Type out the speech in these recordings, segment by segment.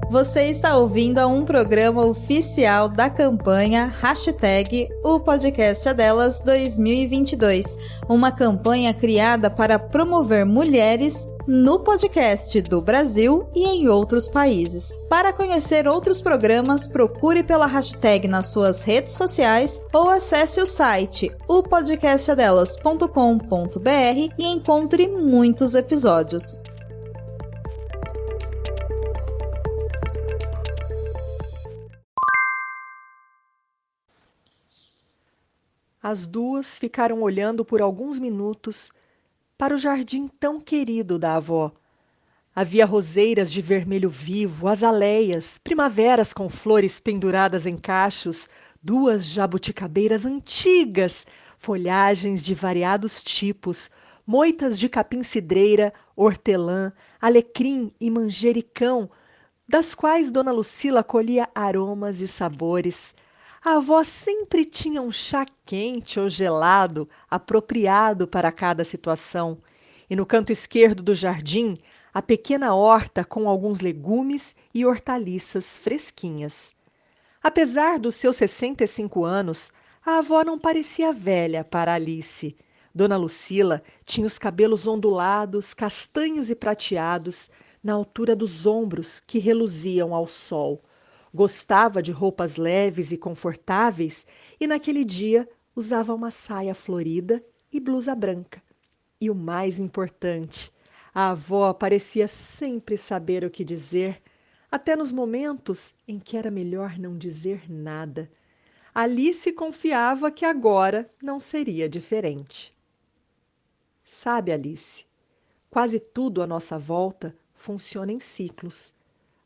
Você está ouvindo a um programa oficial da campanha hashtag O Podcast é Delas 2022, uma campanha criada para promover mulheres no podcast do Brasil e em outros países. Para conhecer outros programas, procure pela hashtag nas suas redes sociais ou acesse o site opodcastadelas.com.br e encontre muitos episódios. As duas ficaram olhando por alguns minutos para o jardim tão querido da avó. Havia roseiras de vermelho vivo, azaleias, primaveras com flores penduradas em cachos, duas jabuticabeiras antigas, folhagens de variados tipos, moitas de capim-cidreira, hortelã, alecrim e manjericão, das quais Dona Lucila colhia aromas e sabores. A avó sempre tinha um chá quente ou gelado, apropriado para cada situação. E no canto esquerdo do jardim, a pequena horta com alguns legumes e hortaliças fresquinhas. Apesar dos seus 65 anos, a avó não parecia velha para Alice. Dona Lucila tinha os cabelos ondulados, castanhos e prateados, na altura dos ombros que reluziam ao sol. Gostava de roupas leves e confortáveis e naquele dia usava uma saia florida e blusa branca. E o mais importante, a avó parecia sempre saber o que dizer, até nos momentos em que era melhor não dizer nada. Alice confiava que agora não seria diferente. Sabe, Alice, quase tudo à nossa volta funciona em ciclos.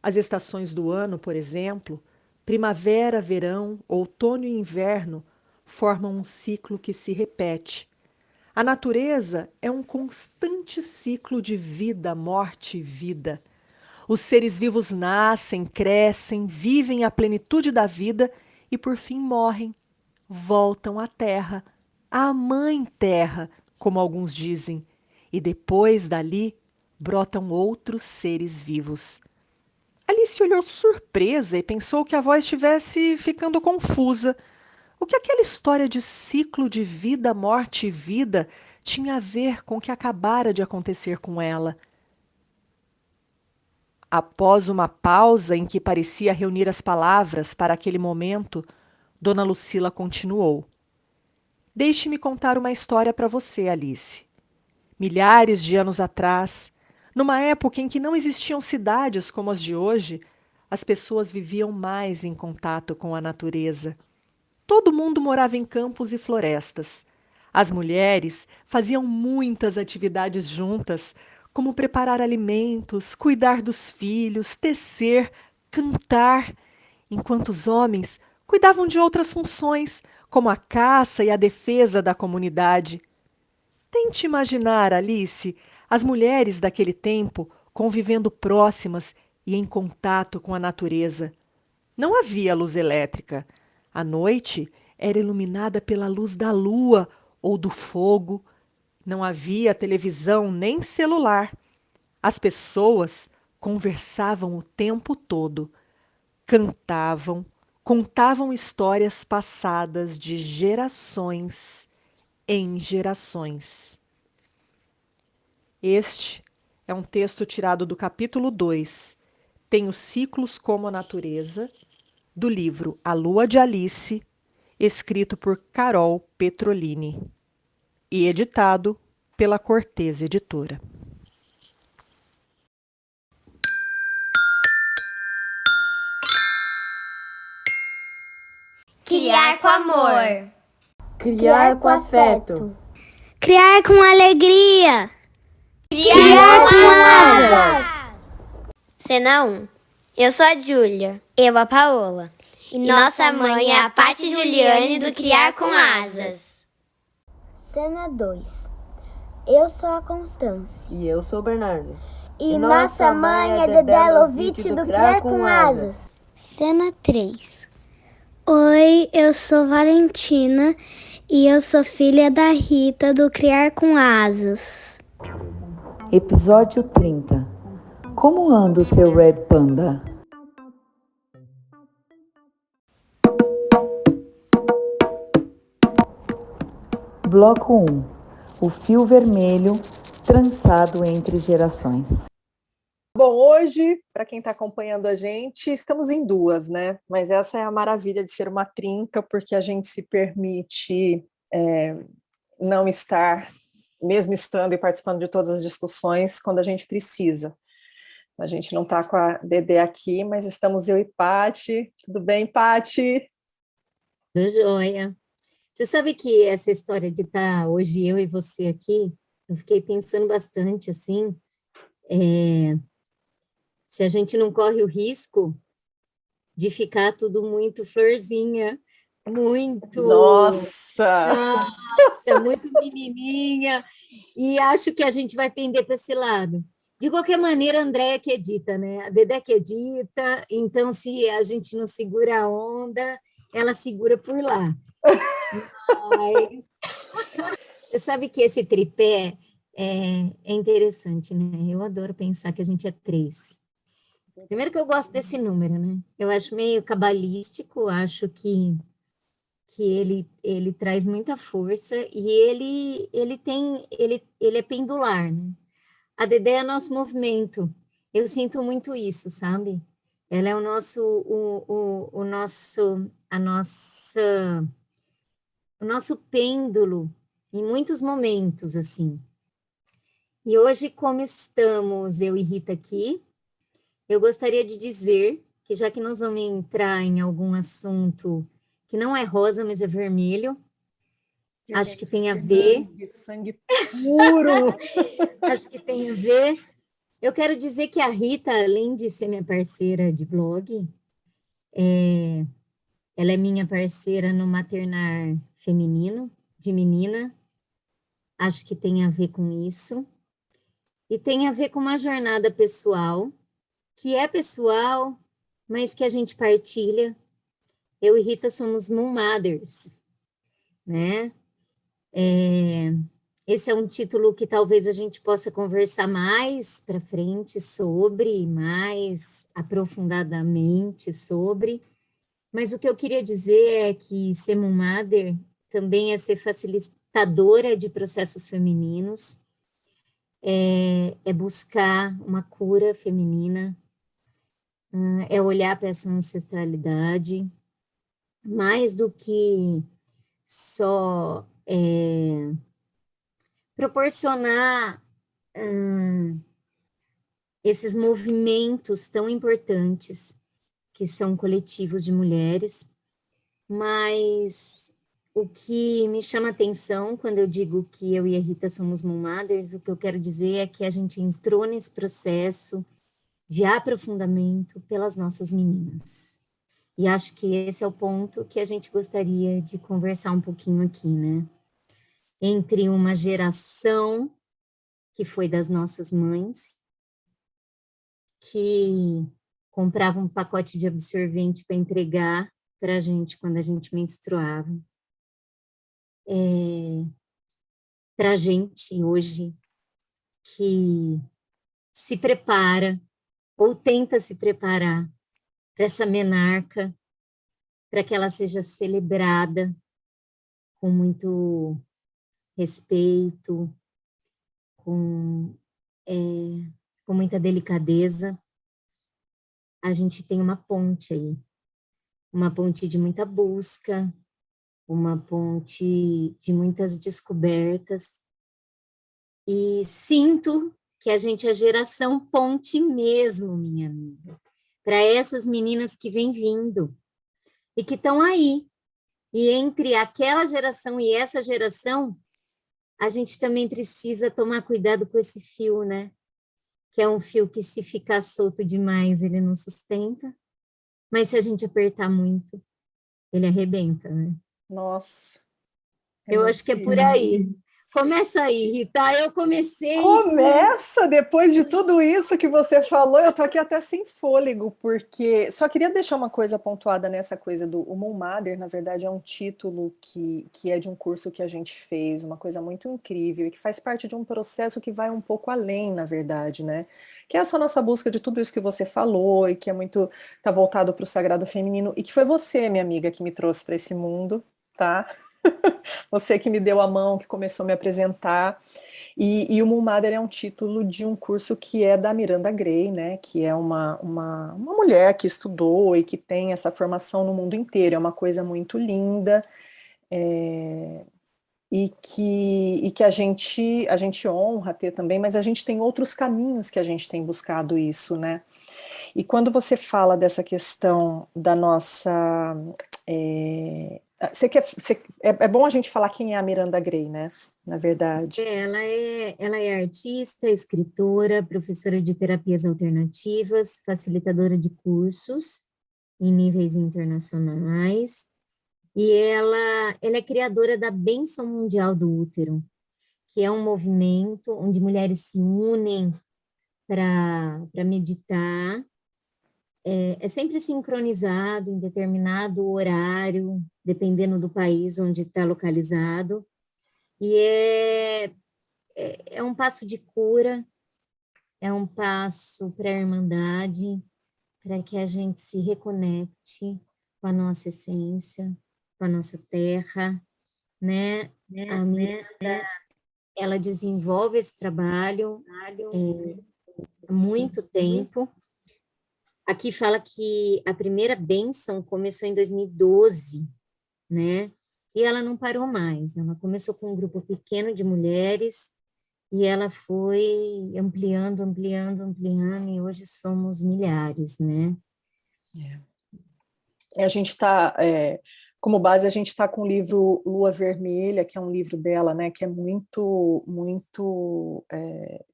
As estações do ano, por exemplo, primavera, verão, outono e inverno, formam um ciclo que se repete. A natureza é um constante ciclo de vida, morte e vida. Os seres vivos nascem, crescem, vivem a plenitude da vida e, por fim, morrem. Voltam à terra, à mãe terra, como alguns dizem, e depois dali brotam outros seres vivos. Alice olhou surpresa e pensou que a avó estivesse ficando confusa. O que aquela história de ciclo de vida, morte e vida tinha a ver com o que acabara de acontecer com ela? Após uma pausa em que parecia reunir as palavras para aquele momento, Dona Lucila continuou. Deixe-me contar uma história para você, Alice. Milhares de anos atrás, numa época em que não existiam cidades como as de hoje, as pessoas viviam mais em contato com a natureza. Todo mundo morava em campos e florestas. As mulheres faziam muitas atividades juntas, como preparar alimentos, cuidar dos filhos, tecer, cantar, enquanto os homens cuidavam de outras funções, como a caça e a defesa da comunidade. Tente imaginar, Alice, as mulheres daquele tempo convivendo próximas e em contato com a natureza. Não havia luz elétrica. A noite era iluminada pela luz da lua ou do fogo. Não havia televisão nem celular. As pessoas conversavam o tempo todo, cantavam, contavam histórias passadas de gerações em gerações. Este é um texto tirado do capítulo 2, Tem os Ciclos como a Natureza, do livro A Lua de Alice, escrito por Carol Petrolini e editado pela Cortez Editora. Criar com amor. Criar com afeto. Criar com alegria. Criar com asas. Cena 1. Eu sou a Júlia. Eu a Paola. E nossa mãe é a Paty Juliane do Criar com Asas. Cena 2. Eu sou a Constância. E eu sou o Bernardo. E nossa mãe é Dedé Lovitch do Criar com Asas. Cena 3. Oi, eu sou Valentina e eu sou filha da Rita do Criar com Asas. Episódio 30. Como anda o seu Red Panda? Bloco 1. O fio vermelho trançado entre gerações. Bom, hoje, para quem está acompanhando a gente, estamos em duas, né? Mas essa é a maravilha de ser uma trinca, porque a gente se permite não estar, mesmo estando e participando de todas as discussões, quando a gente precisa. A gente não está com a Dedé aqui, mas estamos eu e Pati. Tudo bem, Pati? Tudo jóia. Você sabe que essa história de estar hoje eu e você aqui, eu fiquei pensando bastante, assim, se a gente não corre o risco de ficar tudo muito florzinha, muito... Nossa! Nossa, muito menininha, e acho que a gente vai pender para esse lado. De qualquer maneira, a Andréia que edita, né? A Dedé que edita, então se a gente não segura a onda, ela segura por lá. Mas você sabe que esse tripé é interessante, né? Eu adoro pensar que a gente é 3. Primeiro que eu gosto desse número, né? Eu acho meio cabalístico, acho que ele traz muita força e ele é pendular, né? A Dedé é nosso movimento. Eu sinto muito isso, sabe? Ela é o nosso pêndulo em muitos momentos, assim. E hoje, como estamos, eu e Rita aqui, eu gostaria de dizer que já que nós vamos entrar em algum assunto que não é rosa, mas é vermelho, acho que tem a ver. Sangue puro! Acho que tem a ver. Eu quero dizer que a Rita, além de ser minha parceira de blog, ela é minha parceira no maternar feminino, de menina. Acho que tem a ver com isso. E tem a ver com uma jornada pessoal, que é pessoal, mas que a gente partilha. Eu e Rita somos Moon Mothers, né? Esse é um título que talvez a gente possa conversar mais para frente sobre, mais aprofundadamente sobre, mas o que eu queria dizer é que ser Moon Mother também é ser facilitadora de processos femininos, é buscar uma cura feminina, é olhar para essa ancestralidade, mais do que só proporcionar esses movimentos tão importantes que são coletivos de mulheres, mas o que me chama atenção quando eu digo que eu e a Rita somos Moon Mothers, o que eu quero dizer é que a gente entrou nesse processo de aprofundamento pelas nossas meninas. E acho que esse é o ponto que a gente gostaria de conversar um pouquinho aqui, né? Entre uma geração que foi das nossas mães, que comprava um pacote de absorvente para entregar para a gente quando a gente menstruava. Para a gente hoje que se prepara ou tenta se preparar para essa menarca, para que ela seja celebrada com muito respeito, com muita delicadeza. A gente tem uma ponte aí, uma ponte de muita busca, uma ponte de muitas descobertas, e sinto que a gente é geração ponte mesmo, minha amiga, para essas meninas que vêm vindo e que estão aí. E entre aquela geração e essa geração, a gente também precisa tomar cuidado com esse fio, né? Que é um fio que, se ficar solto demais, ele não sustenta, mas se a gente apertar muito, ele arrebenta, né? Nossa. Eu acho que é por aí. Começa aí, Rita. Eu comecei. Começa, depois de tudo isso que você falou, eu tô aqui até sem fôlego, porque só queria deixar uma coisa pontuada nessa coisa do o Moon Mother, na verdade, é um título que é de um curso que a gente fez, uma coisa muito incrível, e que faz parte de um processo que vai um pouco além, na verdade, né? Que é essa nossa busca de tudo isso que você falou, e que é muito, tá voltado para o sagrado feminino, e que foi você, minha amiga, que me trouxe para esse mundo, tá? Você que me deu a mão, que começou a me apresentar. E o Moon Mother é um título de um curso que é da Miranda Gray, né? Que é uma mulher que estudou e que tem essa formação no mundo inteiro. É uma coisa muito linda. E que a gente honra ter também, mas a gente tem outros caminhos que a gente tem buscado isso, né? E quando você fala dessa questão da nossa. É bom a gente falar quem é a Miranda Gray, né? Na verdade. Ela é artista, escritora, professora de terapias alternativas, facilitadora de cursos em níveis internacionais, e ela é criadora da Bênção Mundial do Útero, que é um movimento onde mulheres se unem para meditar. É sempre sincronizado em determinado horário, dependendo do país onde está localizado, e é um passo de cura, é um passo para a irmandade, para que a gente se reconecte com a nossa essência, com a nossa terra, né? A Miranda, ela desenvolve esse trabalho há muito tempo. Aqui fala que a primeira bênção começou em 2012, né? E ela não parou mais. Ela começou com um grupo pequeno de mulheres e ela foi ampliando, e hoje somos milhares, né? A gente está, como base, a gente está com o livro Lua Vermelha, que é um livro dela, né, que é muito, muito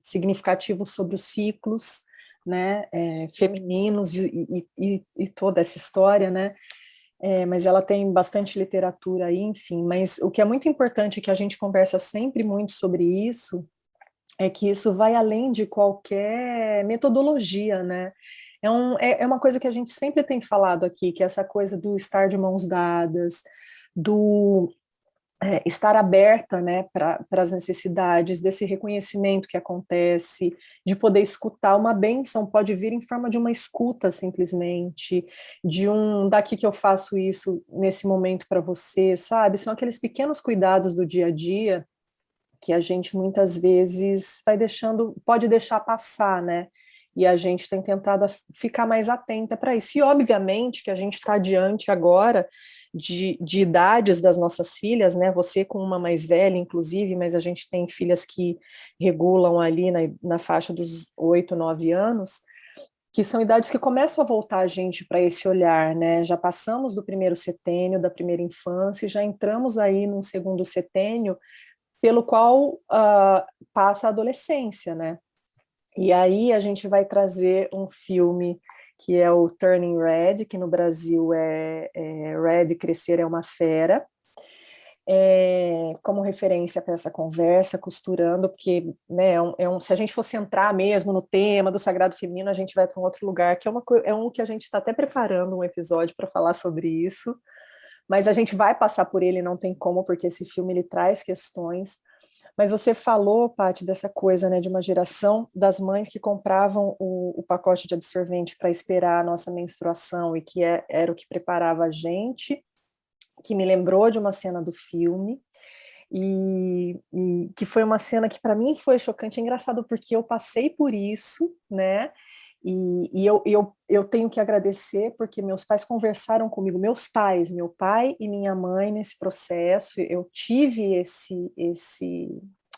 significativo sobre os ciclos, né, femininos e toda essa história, né, mas ela tem bastante literatura aí, enfim, mas o que é muito importante, que a gente conversa sempre muito sobre isso, é que isso vai além de qualquer metodologia, né? É uma coisa que a gente sempre tem falado aqui, que é essa coisa do estar de mãos dadas, do estar aberta, né, para as necessidades, desse reconhecimento que acontece, de poder escutar. Uma bênção pode vir em forma de uma escuta, simplesmente, daqui que eu faço isso nesse momento para você, sabe? São aqueles pequenos cuidados do dia a dia que a gente muitas vezes pode deixar passar, né? E a gente tem tentado ficar mais atenta para isso. E, obviamente, que a gente está diante agora de idades das nossas filhas, né? Você com uma mais velha, inclusive, mas a gente tem filhas que regulam ali na faixa dos 8, 9 anos, que são idades que começam a voltar a gente para esse olhar, né? Já passamos do primeiro setênio, da primeira infância, e já entramos aí num segundo setênio, pelo qual passa a adolescência, né? E aí a gente vai trazer um filme que é o Turning Red, que no Brasil é Red, Crescer é uma Fera, como referência para essa conversa, costurando, porque, né, se a gente fosse entrar mesmo no tema do sagrado feminino, a gente vai para um outro lugar, que é um que a gente está até preparando um episódio para falar sobre isso, mas a gente vai passar por ele, não tem como, porque esse filme ele traz questões. Mas você falou, Paty, dessa coisa, né, de uma geração das mães que compravam o pacote de absorvente para esperar a nossa menstruação e que era o que preparava a gente, que me lembrou de uma cena do filme, e que foi uma cena que para mim foi chocante, engraçado, porque eu passei por isso, né? E eu tenho que agradecer porque meus pais conversaram comigo, meu pai e minha mãe nesse processo, eu tive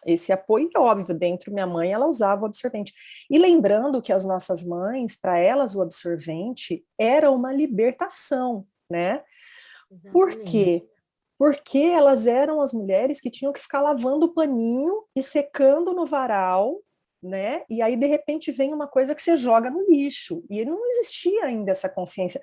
esse apoio, óbvio, dentro minha mãe, ela usava o absorvente. E lembrando que as nossas mães, para elas, o absorvente era uma libertação, né? Exatamente. Por quê? Porque elas eram as mulheres que tinham que ficar lavando o paninho e secando no varal, né? E aí, de repente, vem uma coisa que você joga no lixo. E não existia ainda essa consciência.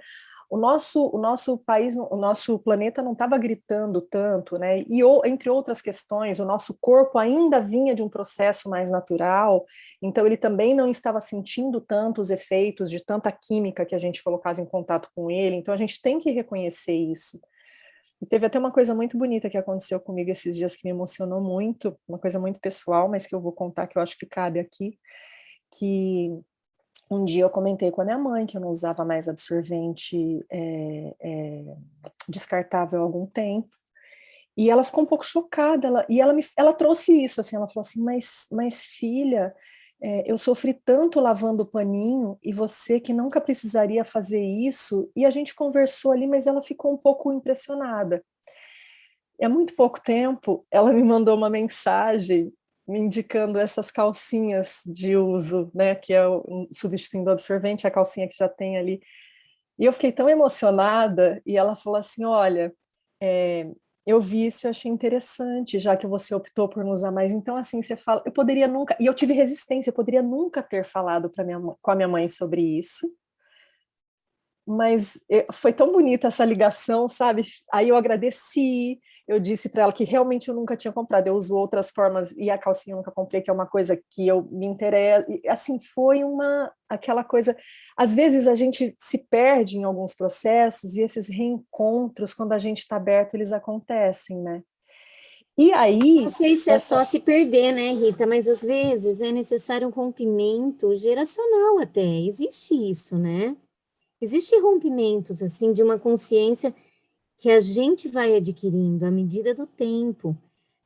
o nosso país, o nosso planeta não estava gritando tanto, né? E entre outras questões, o nosso corpo ainda vinha de um processo mais natural, então ele também não estava sentindo tanto os efeitos de tanta química que a gente colocava em contato com ele, então a gente tem que reconhecer isso. E teve até uma coisa muito bonita que aconteceu comigo esses dias que me emocionou muito, uma coisa muito pessoal, mas que eu vou contar que eu acho que cabe aqui, que um dia eu comentei com a minha mãe que eu não usava mais absorvente descartável há algum tempo, e ela ficou um pouco chocada, ela trouxe isso, assim, ela falou assim, mas filha, eu sofri tanto lavando o paninho, e você que nunca precisaria fazer isso, e a gente conversou ali, mas ela ficou um pouco impressionada. E há muito pouco tempo, ela me mandou uma mensagem me indicando essas calcinhas de uso, né, que é substituindo o absorvente, a calcinha que já tem ali. E eu fiquei tão emocionada, e ela falou assim, olha, eu vi isso e achei interessante, já que você optou por não usar mais. Então, assim, você fala, eu poderia nunca, e eu tive resistência, eu poderia nunca ter falado com a minha mãe sobre isso, mas foi tão bonita essa ligação, sabe? Aí eu agradeci, eu disse para ela que realmente eu nunca tinha comprado, eu uso outras formas, e a calcinha eu nunca comprei, que é uma coisa que eu me interesso, e, assim, foi aquela coisa, às vezes a gente se perde em alguns processos, e esses reencontros, quando a gente está aberto, eles acontecem, né? E aí... Não sei se é só se perder, né, Rita? Mas às vezes é necessário um rompimento geracional até. Existe isso, né? Existem rompimentos, assim, de uma consciência que a gente vai adquirindo à medida do tempo.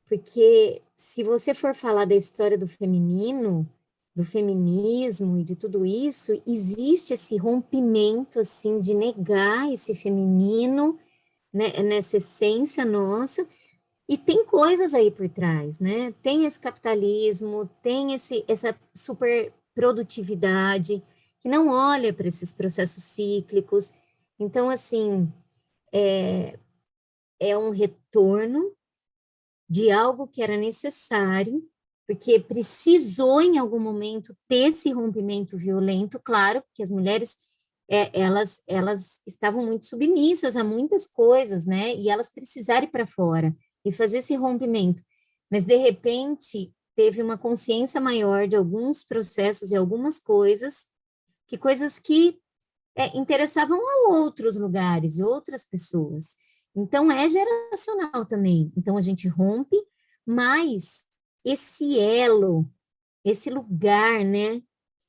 Porque se você for falar da história do feminino, do feminismo e de tudo isso, existe esse rompimento, assim, de negar esse feminino, né, nessa essência nossa, e tem coisas aí por trás, né? Tem esse capitalismo, tem essa super produtividade, que não olha para esses processos cíclicos. Então, assim, é um retorno de algo que era necessário, porque precisou em algum momento ter esse rompimento violento, claro, porque as mulheres elas estavam muito submissas a muitas coisas, né? E elas precisaram ir para fora e fazer esse rompimento. Mas, de repente, teve uma consciência maior de alguns processos e algumas coisas que interessavam a outros lugares e outras pessoas. Então, é geracional também. Então, a gente rompe, mas esse elo, esse lugar, né,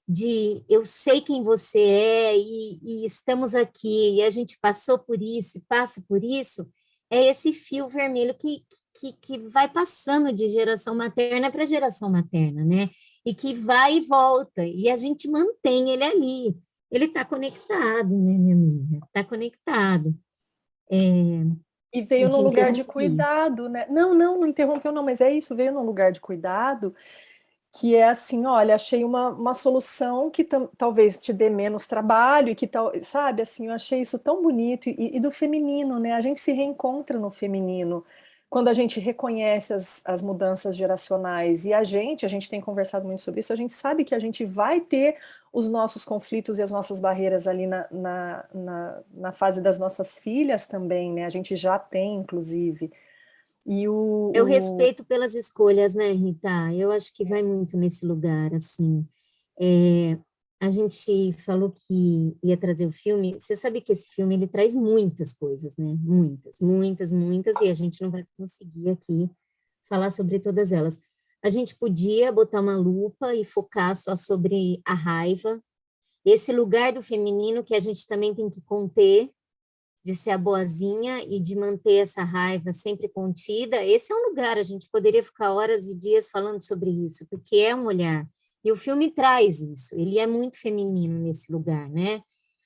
de eu sei quem você é e estamos aqui, e a gente passou por isso e passa por isso, é esse fio vermelho que vai passando de geração materna para geração materna, né? E que vai e volta, e a gente mantém ele ali. Ele está conectado, né, minha amiga? Está conectado. E veio Eu te num lugar de interrompi. cuidado, né? Não interrompeu, não, mas é isso, veio num lugar de cuidado, que é assim, olha, achei uma solução que talvez te dê menos trabalho, e que tal, sabe, assim, eu achei isso tão bonito, e do feminino, né? A gente se reencontra no feminino, quando a gente reconhece as mudanças geracionais, e a gente tem conversado muito sobre isso, a gente sabe que a gente vai ter os nossos conflitos e as nossas barreiras ali na fase das nossas filhas também, né? A gente já tem, inclusive. E Eu respeito pelas escolhas, né, Rita? Eu acho que vai muito nesse lugar, assim. A gente falou que ia trazer o filme. Você sabe que esse filme ele traz muitas coisas, né? Muitas, muitas, muitas, e a gente não vai conseguir aqui falar sobre todas elas. A gente podia botar uma lupa e focar só sobre a raiva, esse lugar do feminino que a gente também tem que conter, de ser a boazinha e de manter essa raiva sempre contida. Esse é um lugar, a gente poderia ficar horas e dias falando sobre isso, porque é um olhar. E o filme traz isso, ele é muito feminino nesse lugar, né?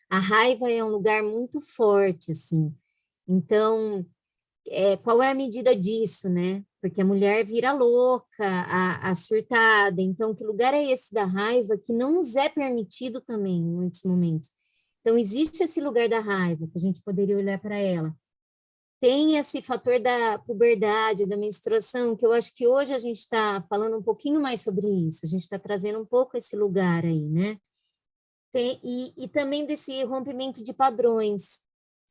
A raiva é um lugar muito forte, assim. Então, qual é a medida disso, né? Porque a mulher vira louca, a surtada. Então, que lugar é esse da raiva que não nos é permitido também, em muitos momentos? Então, existe esse lugar da raiva, que a gente poderia olhar para ela. Tem esse fator da puberdade, da menstruação, que eu acho que hoje a gente está falando um pouquinho mais sobre isso, a gente está trazendo um pouco esse lugar aí, né? E também desse rompimento de padrões,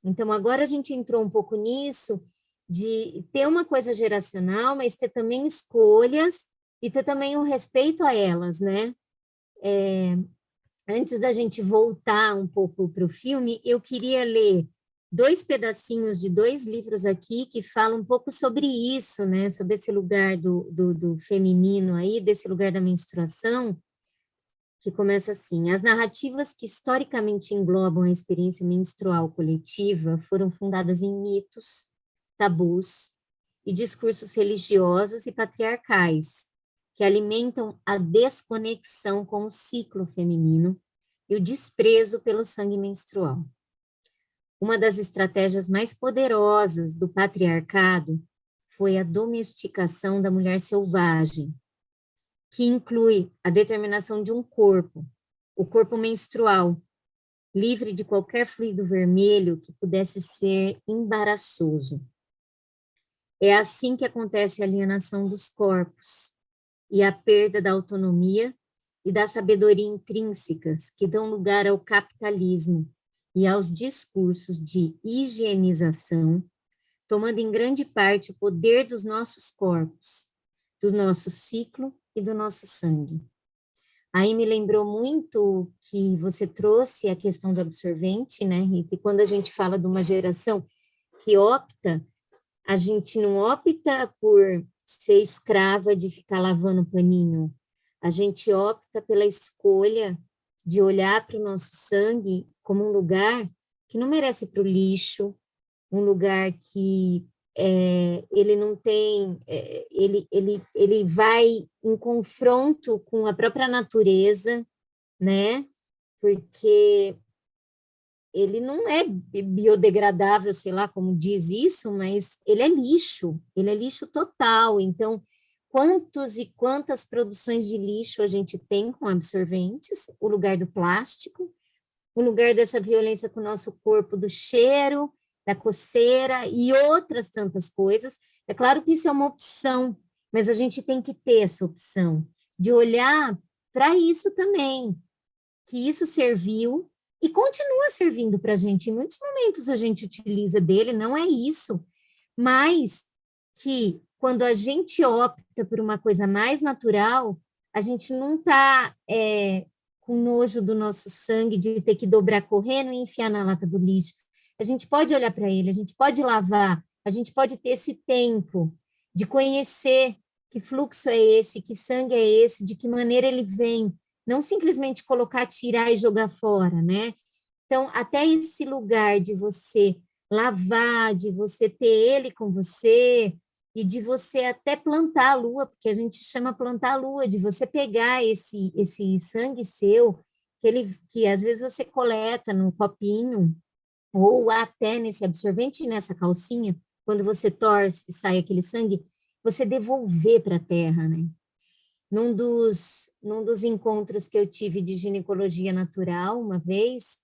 Então, agora a gente entrou um pouco nisso, de ter uma coisa geracional, mas ter também escolhas e ter também um respeito a elas, né? Antes da gente voltar um pouco para o filme, eu queria ler 2 pedacinhos de 2 livros aqui que falam um pouco sobre isso, né? Sobre esse lugar do feminino aí, desse lugar da menstruação, que começa assim: as narrativas que historicamente englobam a experiência menstrual coletiva foram fundadas em mitos, tabus e discursos religiosos e patriarcais, que alimentam a desconexão com o ciclo feminino e o desprezo pelo sangue menstrual. Uma das estratégias mais poderosas do patriarcado foi a domesticação da mulher selvagem, que inclui a determinação de um corpo, o corpo menstrual, livre de qualquer fluido vermelho que pudesse ser embaraçoso. É assim que acontece a alienação dos corpos e a perda da autonomia e da sabedoria intrínsecas que dão lugar ao capitalismo e aos discursos de higienização, tomando em grande parte o poder dos nossos corpos, do nosso ciclo e do nosso sangue. Aí me lembrou muito que você trouxe a questão do absorvente, né, Rita? E quando a gente fala de uma geração que opta, a gente não opta por ser escrava de ficar lavando paninho. A gente opta pela escolha de olhar para o nosso sangue como um lugar que não merece ir para o lixo, um lugar que ele não tem, ele vai em confronto com a própria natureza, né? Porque ele não é biodegradável, sei lá como diz isso, mas ele é lixo total. Então, quantos e quantas produções de lixo a gente tem com absorventes, o lugar do plástico, o lugar dessa violência com o nosso corpo, do cheiro, da coceira e outras tantas coisas. É claro que isso é uma opção, mas a gente tem que ter essa opção de olhar para isso também, que isso serviu e continua servindo para a gente. Em muitos momentos a gente utiliza dele, não é isso, mas que quando a gente opta por uma coisa mais natural, a gente não está com nojo do nosso sangue de ter que dobrar correndo e enfiar na lata do lixo. A gente pode olhar para ele, a gente pode lavar, a gente pode ter esse tempo de conhecer que fluxo é esse, que sangue é esse, de que maneira ele vem, não simplesmente colocar, tirar e jogar fora, né? Então, até esse lugar de você lavar, de você ter ele com você, e de você até plantar a lua, porque a gente chama plantar a lua, de você pegar esse sangue seu, que às vezes você coleta num copinho, ou até nesse absorvente, nessa calcinha, quando você torce e sai aquele sangue, você devolver para a terra, né? Num dos encontros que eu tive de ginecologia natural, uma vez,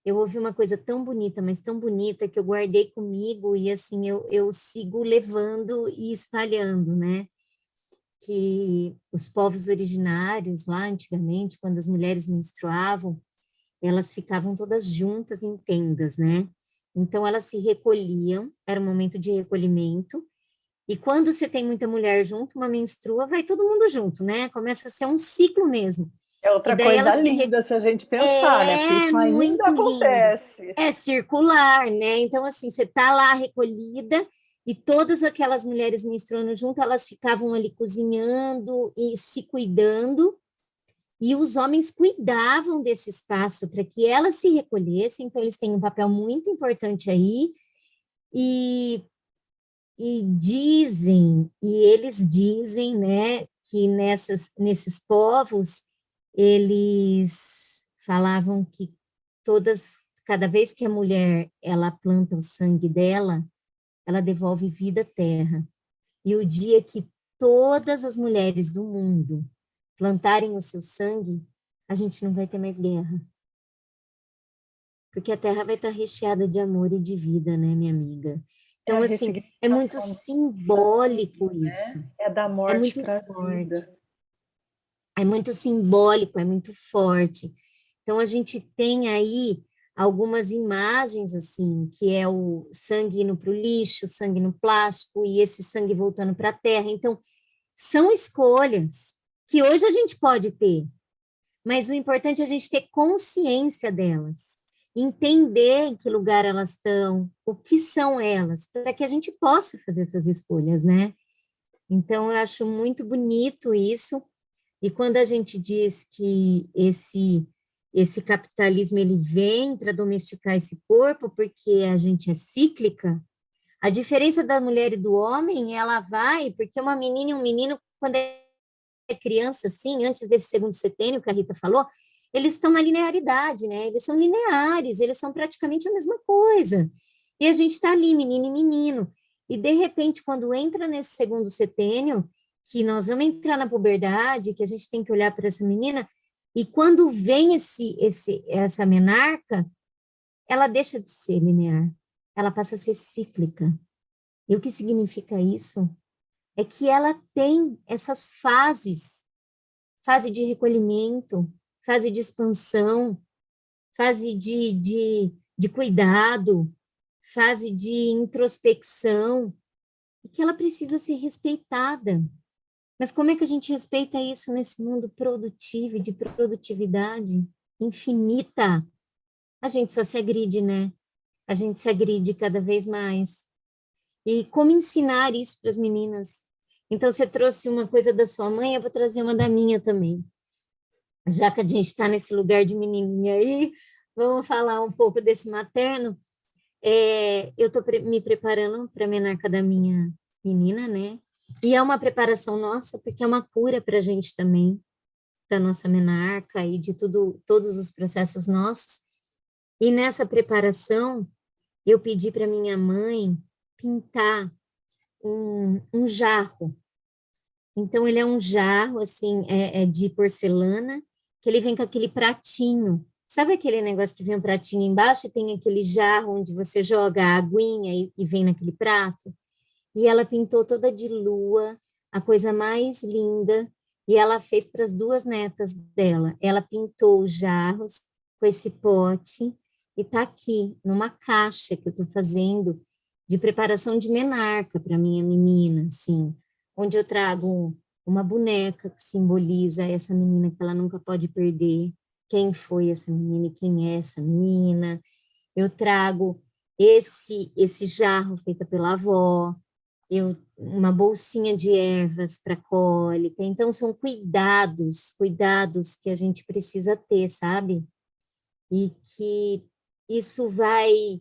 eu ouvi uma coisa tão bonita, mas tão bonita, que eu guardei comigo e, assim, eu sigo levando e espalhando, né? Que os povos originários, lá antigamente, quando as mulheres menstruavam, elas ficavam todas juntas em tendas, né? Então, elas se recolhiam, era um momento de recolhimento, e quando você tem muita mulher junto, uma menstrua, vai todo mundo junto, né? Começa a ser um ciclo mesmo. É outra E daí coisa elas linda se a gente pensar, né? Porque isso ainda muito lindo. acontece. É circular, né? Então, assim, você tá lá recolhida e todas aquelas mulheres menstruando junto, elas ficavam ali cozinhando e se cuidando, e os homens cuidavam desse espaço para que elas se recolhessem, então eles têm um papel muito importante aí, e eles dizem, né, que nesses povos, eles falavam que cada vez que a mulher, ela planta o sangue dela, ela devolve vida à terra. E o dia que todas as mulheres do mundo plantarem o seu sangue, a gente não vai ter mais guerra. Porque a terra vai estar recheada de amor e de vida, né, minha amiga? Então, assim, é muito simbólico isso. É da É morte muito para a forte. vida. É muito simbólico, é muito forte. Então, a gente tem aí algumas imagens, assim, que é o sangue indo para o lixo, sangue no plástico, e esse sangue voltando para a terra. Então, são escolhas que hoje a gente pode ter, mas o importante é a gente ter consciência delas, entender em que lugar elas estão, o que são elas, para que a gente possa fazer essas escolhas, né? Então, eu acho muito bonito isso, e quando a gente diz que esse capitalismo ele vem para domesticar esse corpo, porque a gente é cíclica, a diferença da mulher e do homem, ela vai, porque uma menina e um menino, quando é criança, assim, antes desse segundo setênio que a Rita falou, eles estão na linearidade, né? Eles são lineares, eles são praticamente a mesma coisa. E a gente está ali, menino e menino. E, de repente, quando entra nesse segundo setênio, que nós vamos entrar na puberdade, que a gente tem que olhar para essa menina, e quando vem essa menarca, ela deixa de ser linear, ela passa a ser cíclica. E o que significa isso? É que ela tem essas fases, fase de recolhimento, fase de expansão, fase de cuidado, fase de introspecção, e que ela precisa ser respeitada. Mas como é que a gente respeita isso nesse mundo produtivo, de produtividade infinita? A gente só se agride, né? A gente se agride cada vez mais. E como ensinar isso para as meninas? Então, você trouxe uma coisa da sua mãe, eu vou trazer uma da minha também. Já que a gente está nesse lugar de menininha aí, vamos falar um pouco desse materno. Eu estou me preparando para a menarca da minha menina, né? E é uma preparação nossa, porque é uma cura para a gente também, da nossa menarca e de todos os processos nossos. E nessa preparação, eu pedi para minha mãe pintar um jarro. Então, ele é um jarro, assim, é de porcelana, que ele vem com aquele pratinho. Sabe aquele negócio que vem um pratinho embaixo e tem aquele jarro onde você joga a aguinha e vem naquele prato? E ela pintou toda de lua, a coisa mais linda, e ela fez para as duas netas dela. Ela pintou os jarros com esse pote e está aqui, numa caixa que eu estou fazendo de preparação de menarca para minha menina, assim, onde eu trago uma boneca que simboliza essa menina que ela nunca pode perder, quem foi essa menina e quem é essa menina. Eu trago esse jarro feito pela avó, uma bolsinha de ervas para cólica. Então, são cuidados que a gente precisa ter, sabe? E que isso vai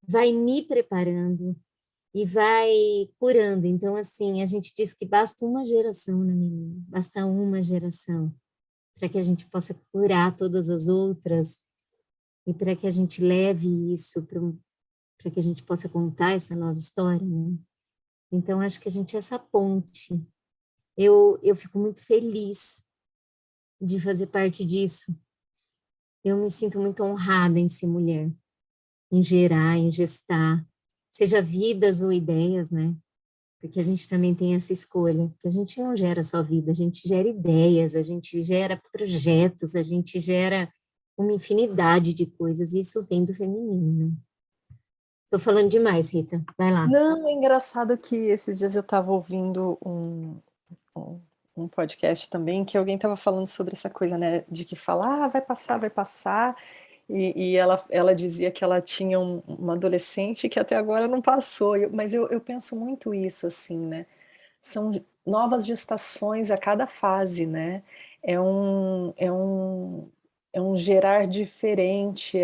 me preparando e vai curando. Então, assim, a gente diz que basta uma geração, né, menina? Basta uma geração para que a gente possa curar todas as outras e para que a gente leve isso para que a gente possa contar essa nova história, né? Então, acho que a gente é essa ponte. Eu fico muito feliz de fazer parte disso. Eu me sinto muito honrada em ser mulher, em gerar, em gestar, seja vidas ou ideias, né? Porque a gente também tem essa escolha. A gente não gera só vida, a gente gera ideias, a gente gera projetos, a gente gera uma infinidade de coisas, e isso vem do feminino, né? Tô falando demais, Rita. Vai lá. Não, é engraçado que esses dias eu estava ouvindo um podcast também, que alguém estava falando sobre essa coisa, né, de que fala, vai passar, e ela dizia que ela tinha uma adolescente que até agora não passou, mas eu penso muito isso, assim, né, são novas gestações a cada fase, né, é um gerar diferente,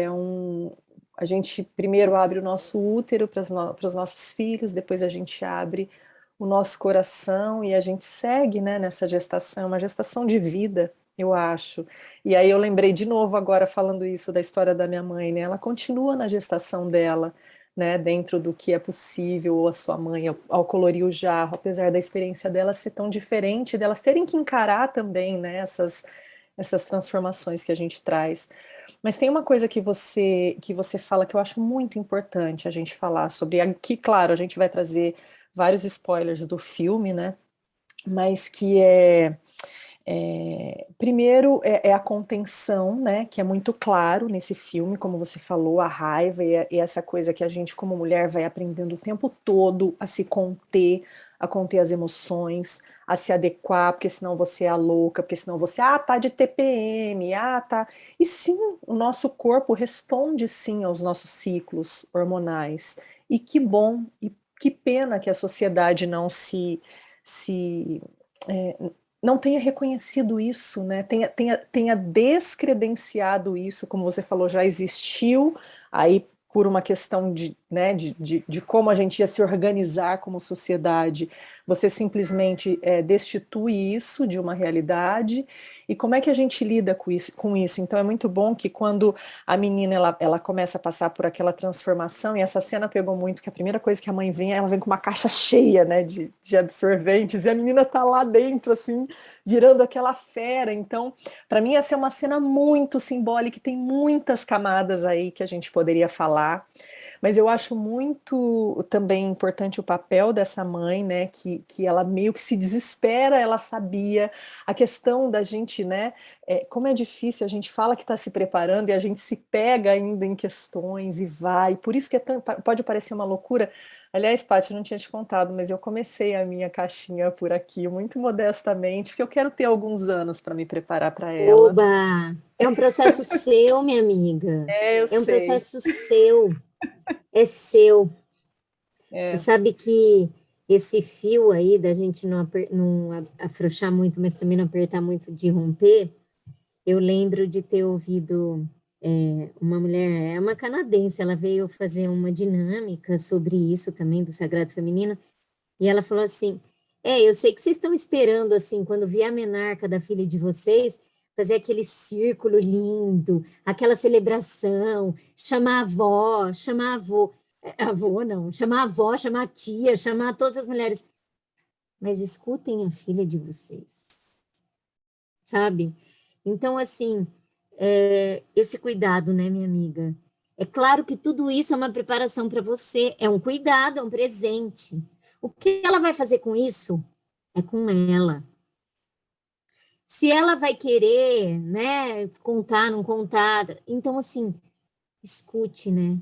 a gente primeiro abre o nosso útero para os nossos filhos, depois a gente abre o nosso coração e a gente segue, né, nessa gestação, uma gestação de vida, eu acho. E aí eu lembrei de novo agora falando isso da história da minha mãe, né? Ela continua na gestação dela, né, dentro do que é possível, ou a sua mãe, ao colorir o jarro, apesar da experiência dela ser tão diferente, delas terem que encarar também, né, essas transformações que a gente traz. Mas tem uma coisa que você fala que eu acho muito importante a gente falar sobre, aqui, claro, a gente vai trazer vários spoilers do filme, né? Mas que Primeiro é a contenção, né, que é muito claro nesse filme, como você falou, a raiva e essa coisa que a gente como mulher vai aprendendo o tempo todo a se conter, a conter as emoções, a se adequar, porque senão você é a louca, porque senão você, tá de TPM, tá... E sim, o nosso corpo responde sim aos nossos ciclos hormonais. E que bom, e que pena que a sociedade se não tenha reconhecido isso, né? Tenha descredenciado isso, como você falou, já existiu, aí por uma questão né, de como a gente ia se organizar como sociedade, você simplesmente destitui isso de uma realidade, e como é que a gente lida com isso? Então é muito bom que quando a menina ela começa a passar por aquela transformação, e essa cena pegou muito, que a primeira coisa que a mãe vem, ela vem com uma caixa cheia, né, de absorventes, e a menina tá lá dentro, assim, virando aquela fera. Então, para mim, essa é uma cena muito simbólica, e tem muitas camadas aí que a gente poderia falar, mas eu acho muito também importante o papel dessa mãe, né, que ela meio que se desespera, ela sabia, a questão da gente, né, como é difícil, a gente fala que está se preparando e a gente se pega ainda em questões e vai, por isso que pode parecer uma loucura. Aliás, Paty, eu não tinha te contado, mas eu comecei a minha caixinha por aqui, muito modestamente, porque eu quero ter alguns anos para me preparar para ela. Oba! É um processo seu, minha amiga. Eu É um sei. processo seu. É seu. Você É. sabe que esse fio aí da gente não afrouxar muito, mas também não apertar muito de romper, eu lembro de ter ouvido uma mulher, é uma canadense, ela veio fazer uma dinâmica sobre isso também, do sagrado feminino, e ela falou assim, eu sei que vocês estão esperando, assim, quando vier a menarca da filha de vocês, fazer aquele círculo lindo, aquela celebração, chamar a avó, chamar a avô, avô não, chamar a avó, chamar a tia, chamar todas as mulheres, mas escutem a filha de vocês, sabe? Então, assim, esse cuidado, né, minha amiga? É claro que tudo isso é uma preparação para você, é um cuidado, é um presente. O que ela vai fazer com isso é com ela. Se ela vai querer, né, contar, não contar, então, assim, escute, né?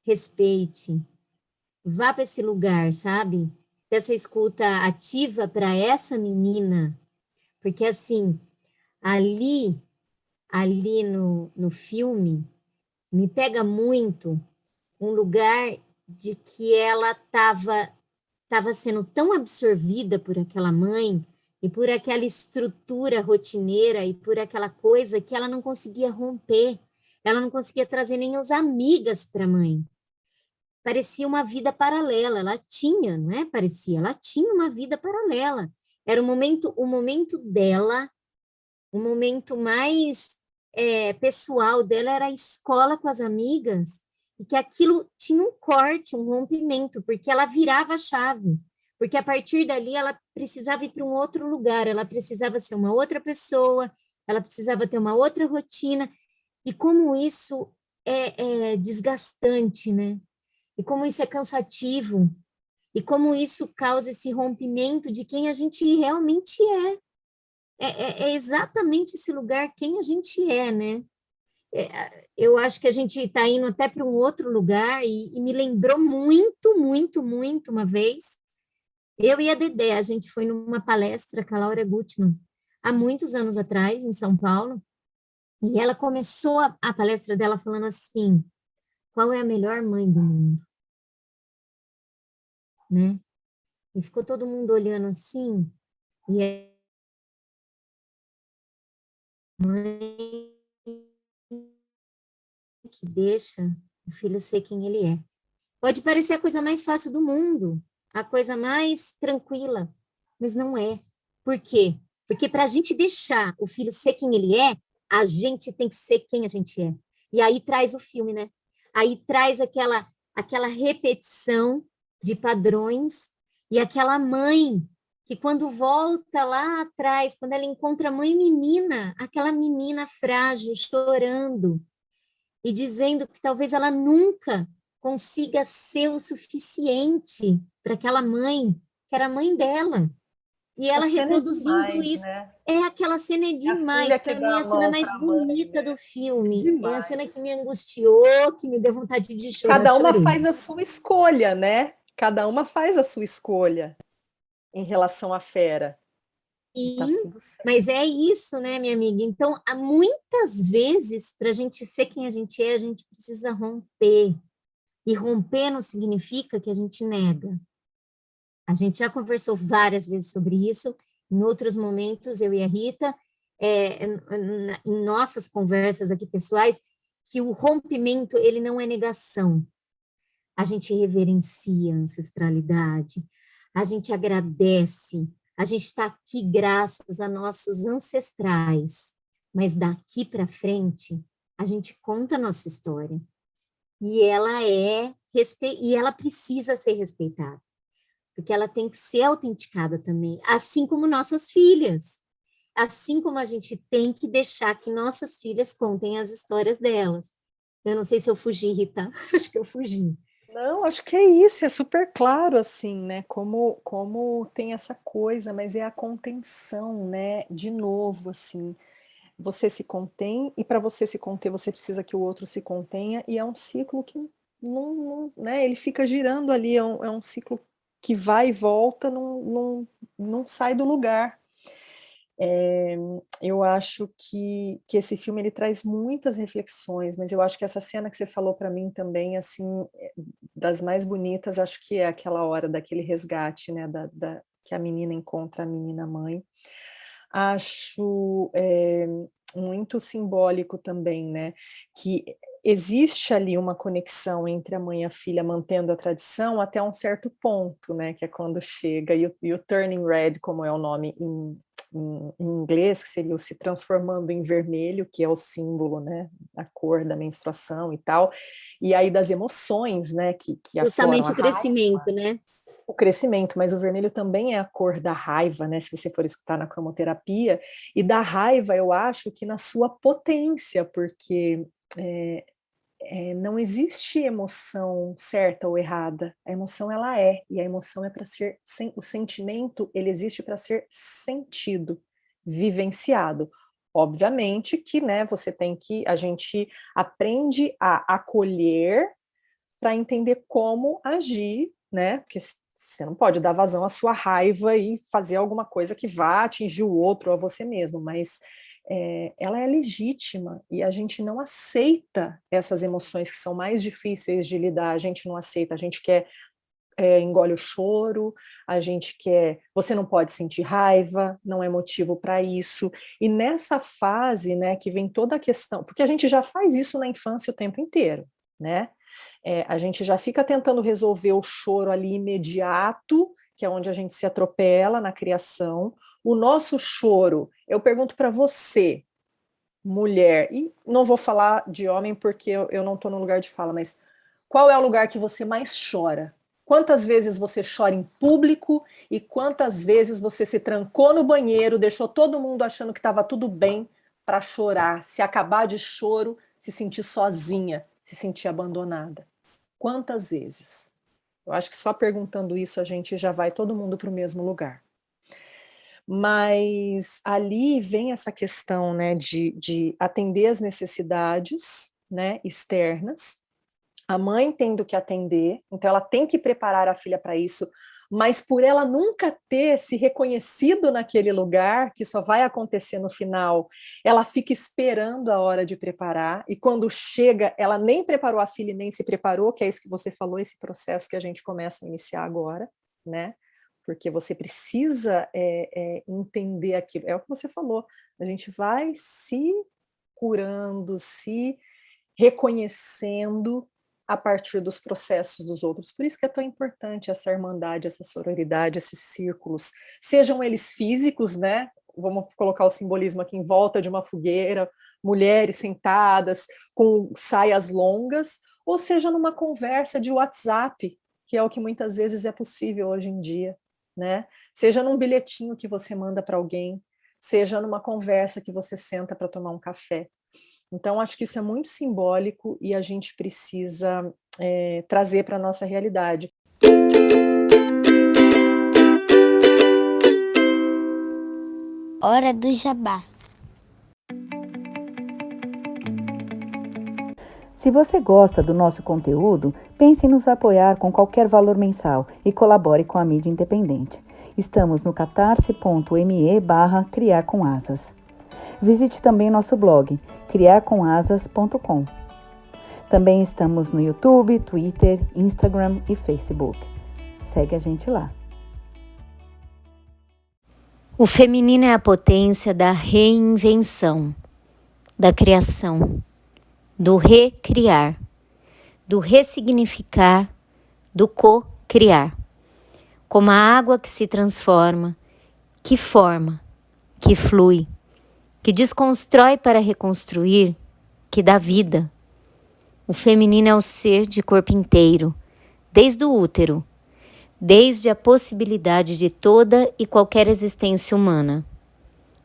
Respeite. Vá para esse lugar, sabe? Essa escuta ativa para essa menina. Porque, assim, ali no filme, me pega muito um lugar de que ela estava sendo tão absorvida por aquela mãe e por aquela estrutura rotineira e por aquela coisa que ela não conseguia romper, ela não conseguia trazer nem as amigas para a mãe. Parecia uma vida paralela, ela tinha, não é? Parecia, ela tinha uma vida paralela. Era o momento dela, o momento mais pessoal dela era a escola com as amigas, e que aquilo tinha um corte, um rompimento, porque ela virava a chave, porque a partir dali ela precisava ir para um outro lugar, ela precisava ser uma outra pessoa, ela precisava ter uma outra rotina, e como isso é desgastante, né? E como isso é cansativo, e como isso causa esse rompimento de quem a gente realmente é. É exatamente esse lugar quem a gente é, né? Eu acho que a gente está indo até para um outro lugar e me lembrou muito, muito, muito uma vez. Eu e a Dedé, a gente foi numa palestra com a Laura Gutmann, há muitos anos atrás, em São Paulo, e ela começou a palestra dela falando assim, qual é a melhor mãe do mundo? Né? E ficou todo mundo olhando assim, e a mãe que deixa o filho ser quem ele é. Pode parecer a coisa mais fácil do mundo, a coisa mais tranquila, mas não é. Por quê? Porque para a gente deixar o filho ser quem ele é, a gente tem que ser quem a gente é. E aí traz o filme, né? Aí traz aquela repetição de padrões e aquela mãe que quando volta lá atrás, quando ela encontra a mãe menina, aquela menina frágil, chorando e dizendo que talvez ela nunca consiga ser o suficiente para aquela mãe, que era a mãe dela. E ela A cena é reproduzindo demais, isso. né? Aquela cena é A demais. filha que Para mim, dá é a a cena mão mais para a mãe, bonita do né? filme. É a cena que Demais. me angustiou, que me deu vontade de chorar. Cada uma Chorei. faz a sua escolha, né? Cada uma faz a sua escolha em relação à fera. E tá Sim, tudo certo. mas é isso, né, minha amiga? Então, há muitas vezes, para a gente ser quem a gente precisa romper. E romper não significa que a gente nega. A gente já conversou várias vezes sobre isso, em outros momentos, eu e a Rita, em nossas conversas aqui pessoais, que o rompimento, ele não é negação. A gente reverencia a ancestralidade, a gente agradece, a gente está aqui graças a nossos ancestrais, mas daqui para frente, a gente conta a nossa história. E e ela precisa ser respeitada, porque ela tem que ser autenticada também, assim como nossas filhas. Assim como a gente tem que deixar que nossas filhas contem as histórias delas. Eu não sei se eu fugi, Rita. Acho que eu fugi. Não, acho que é isso, é super claro, assim, né? Como tem essa coisa, mas é a contenção, né? De novo, assim, você se contém, e para você se conter, você precisa que o outro se contenha, e é um ciclo que né? Ele fica girando ali, é um ciclo que vai e volta, não sai do lugar. Eu acho que esse filme ele traz muitas reflexões, mas eu acho que essa cena que você falou para mim também, assim, das mais bonitas, acho que é aquela hora daquele resgate, né, que a menina encontra a menina mãe. Acho muito simbólico também, né, que existe ali uma conexão entre a mãe e a filha mantendo a tradição até um certo ponto, né, que é quando chega, e o Turning Red, como é o nome em inglês, que seria o se transformando em vermelho, que é o símbolo, né, a cor da menstruação e tal, e aí das emoções, né, que afloram, Justamente o crescimento, né? o crescimento, mas o vermelho também é a cor da raiva, né, se você for escutar na cromoterapia, e da raiva eu acho que na sua potência, porque não existe emoção certa ou errada. A emoção ela é, e a emoção é para ser, o sentimento ele existe para ser sentido, vivenciado. Obviamente que, né, a gente aprende a acolher para entender como agir, né? Porque você não pode dar vazão à sua raiva e fazer alguma coisa que vá atingir o outro ou a você mesmo, mas ela é legítima e a gente não aceita essas emoções que são mais difíceis de lidar, a gente não aceita, a gente quer engole o choro, a gente quer, você não pode sentir raiva, não é motivo para isso, e nessa fase, né, que vem toda a questão, porque a gente já faz isso na infância o tempo inteiro, né, a gente já fica tentando resolver o choro ali imediato, que é onde a gente se atropela na criação. O nosso choro, eu pergunto para você, mulher, e não vou falar de homem porque eu não estou no lugar de fala, mas qual é o lugar que você mais chora? Quantas vezes você chora em público e quantas vezes você se trancou no banheiro, deixou todo mundo achando que estava tudo bem para chorar, se acabar de choro, se sentir sozinha, se sentir abandonada? Quantas vezes? Eu acho que só perguntando isso a gente já vai todo mundo para o mesmo lugar. Mas ali vem essa questão, né, de atender as necessidades, né, externas, a mãe tendo que atender, então ela tem que preparar a filha para isso, mas por ela nunca ter se reconhecido naquele lugar, que só vai acontecer no final, ela fica esperando a hora de preparar, e quando chega, ela nem preparou a filha e nem se preparou, que é isso que você falou, esse processo que a gente começa a iniciar agora, né? Porque você precisa entender aquilo, é o que você falou, a gente vai se curando, se reconhecendo a partir dos processos dos outros. Por isso que é tão importante essa irmandade, essa sororidade, esses círculos, sejam eles físicos, né? Vamos colocar o simbolismo aqui em volta de uma fogueira, mulheres sentadas com saias longas, ou seja numa conversa de WhatsApp, que é o que muitas vezes é possível hoje em dia, né? Seja num bilhetinho que você manda para alguém, seja numa conversa que você senta para tomar um café. Então, acho que isso é muito simbólico e a gente precisa trazer para a nossa realidade. Hora do Jabá. Se você gosta do nosso conteúdo, pense em nos apoiar com qualquer valor mensal e colabore com a mídia independente. Estamos no catarse.me/criar com asas. Visite também nosso blog, criarcomasas.com. Também estamos no YouTube, Twitter, Instagram e Facebook. Segue a gente lá. O feminino é a potência da reinvenção, da criação, do recriar, do ressignificar, do co-criar. Como a água que se transforma, que forma, que flui, que desconstrói para reconstruir, que dá vida. O feminino é o ser de corpo inteiro, desde o útero, desde a possibilidade de toda e qualquer existência humana.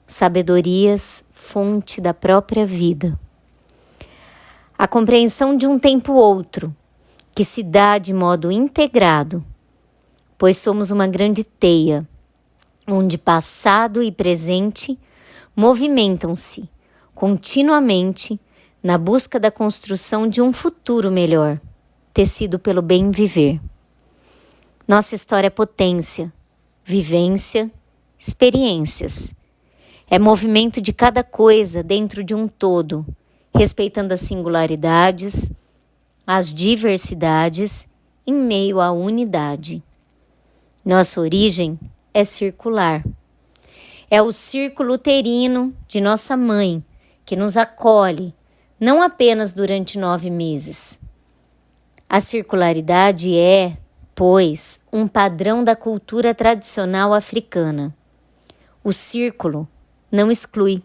Sabedorias, fonte da própria vida. A compreensão de um tempo outro, que se dá de modo integrado, pois somos uma grande teia, onde passado e presente movimentam-se continuamente na busca da construção de um futuro melhor, tecido pelo bem viver. Nossa história é potência, vivência, experiências. É movimento de cada coisa dentro de um todo, respeitando as singularidades, as diversidades, em meio à unidade. Nossa origem é circular. É o círculo uterino de nossa mãe, que nos acolhe, não apenas durante 9 meses. A circularidade é, pois, um padrão da cultura tradicional africana. O círculo não exclui.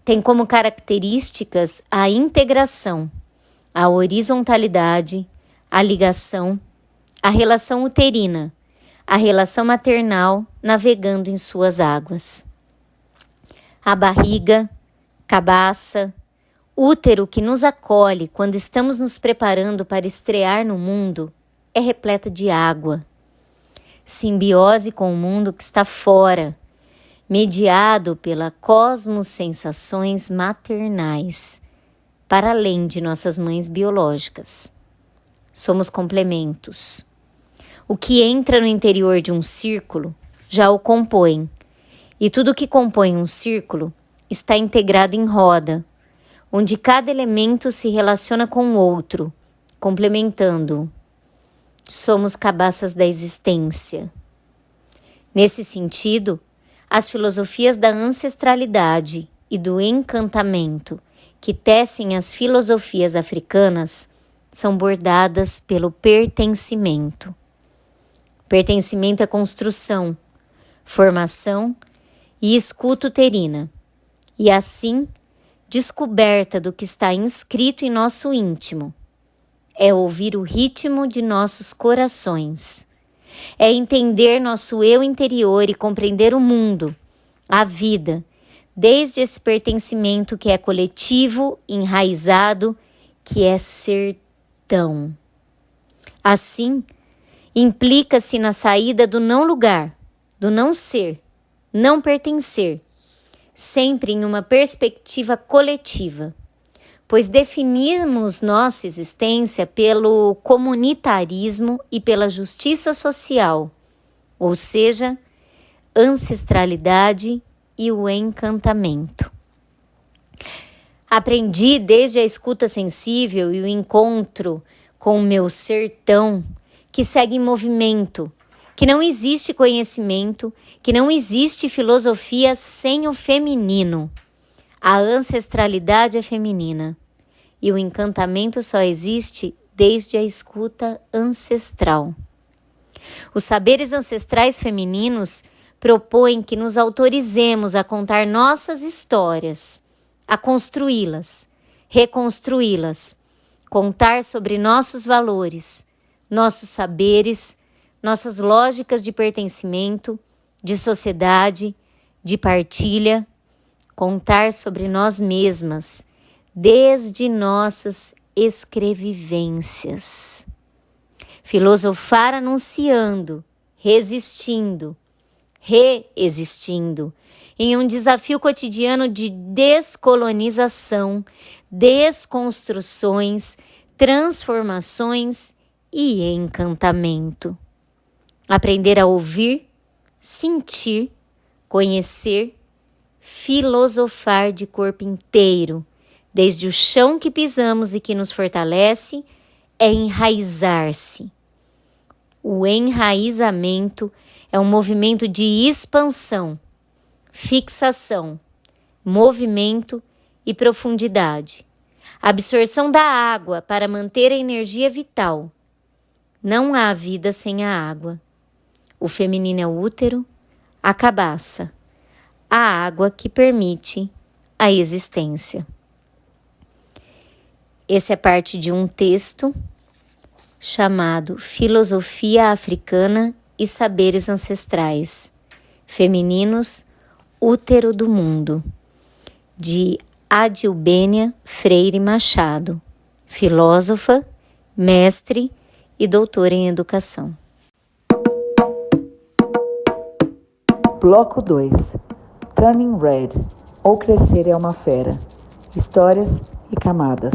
Tem como características a integração, a horizontalidade, a ligação, a relação uterina, a relação maternal navegando em suas águas. A barriga, cabaça, útero que nos acolhe quando estamos nos preparando para estrear no mundo, é repleta de água. Simbiose com o mundo que está fora, mediado pela cosmos sensações maternais, para além de nossas mães biológicas. Somos complementos. O que entra no interior de um círculo já o compõe, e tudo que compõe um círculo está integrado em roda, onde cada elemento se relaciona com o outro, complementando-o. Somos cabaças da existência. Nesse sentido, as filosofias da ancestralidade e do encantamento que tecem as filosofias africanas são bordadas pelo pertencimento. Pertencimento é construção, formação e escuta uterina, e assim, descoberta do que está inscrito em nosso íntimo. É ouvir o ritmo de nossos corações. É entender nosso eu interior e compreender o mundo, a vida, desde esse pertencimento que é coletivo, enraizado, que é sertão. Assim, implica-se na saída do não lugar, do não ser, não pertencer, sempre em uma perspectiva coletiva, pois definimos nossa existência pelo comunitarismo e pela justiça social, ou seja, ancestralidade e o encantamento. Aprendi desde a escuta sensível e o encontro com o meu sertão, que segue em movimento, que não existe conhecimento, que não existe filosofia sem o feminino. A ancestralidade é feminina e o encantamento só existe desde a escuta ancestral. Os saberes ancestrais femininos propõem que nos autorizemos a contar nossas histórias, a construí-las, reconstruí-las, contar sobre nossos valores, nossos saberes, nossas lógicas de pertencimento, de sociedade, de partilha, contar sobre nós mesmas, desde nossas escrevivências. Filosofar anunciando, resistindo, reexistindo, em um desafio cotidiano de descolonização, desconstruções, transformações e encantamento. Aprender a ouvir, sentir, conhecer, filosofar de corpo inteiro, desde o chão que pisamos e que nos fortalece, é enraizar-se. O enraizamento é um movimento de expansão, fixação, movimento e profundidade. Absorção da água para manter a energia vital. Não há vida sem a água. O feminino é o útero, a cabaça, a água que permite a existência. Esse é parte de um texto chamado Filosofia Africana e Saberes Ancestrais, Femininos, Útero do Mundo, de Adilbênia Freire Machado, filósofa, mestre e doutora em educação. Bloco 2. Turning Red, ou Crescer é uma Fera. Histórias e camadas.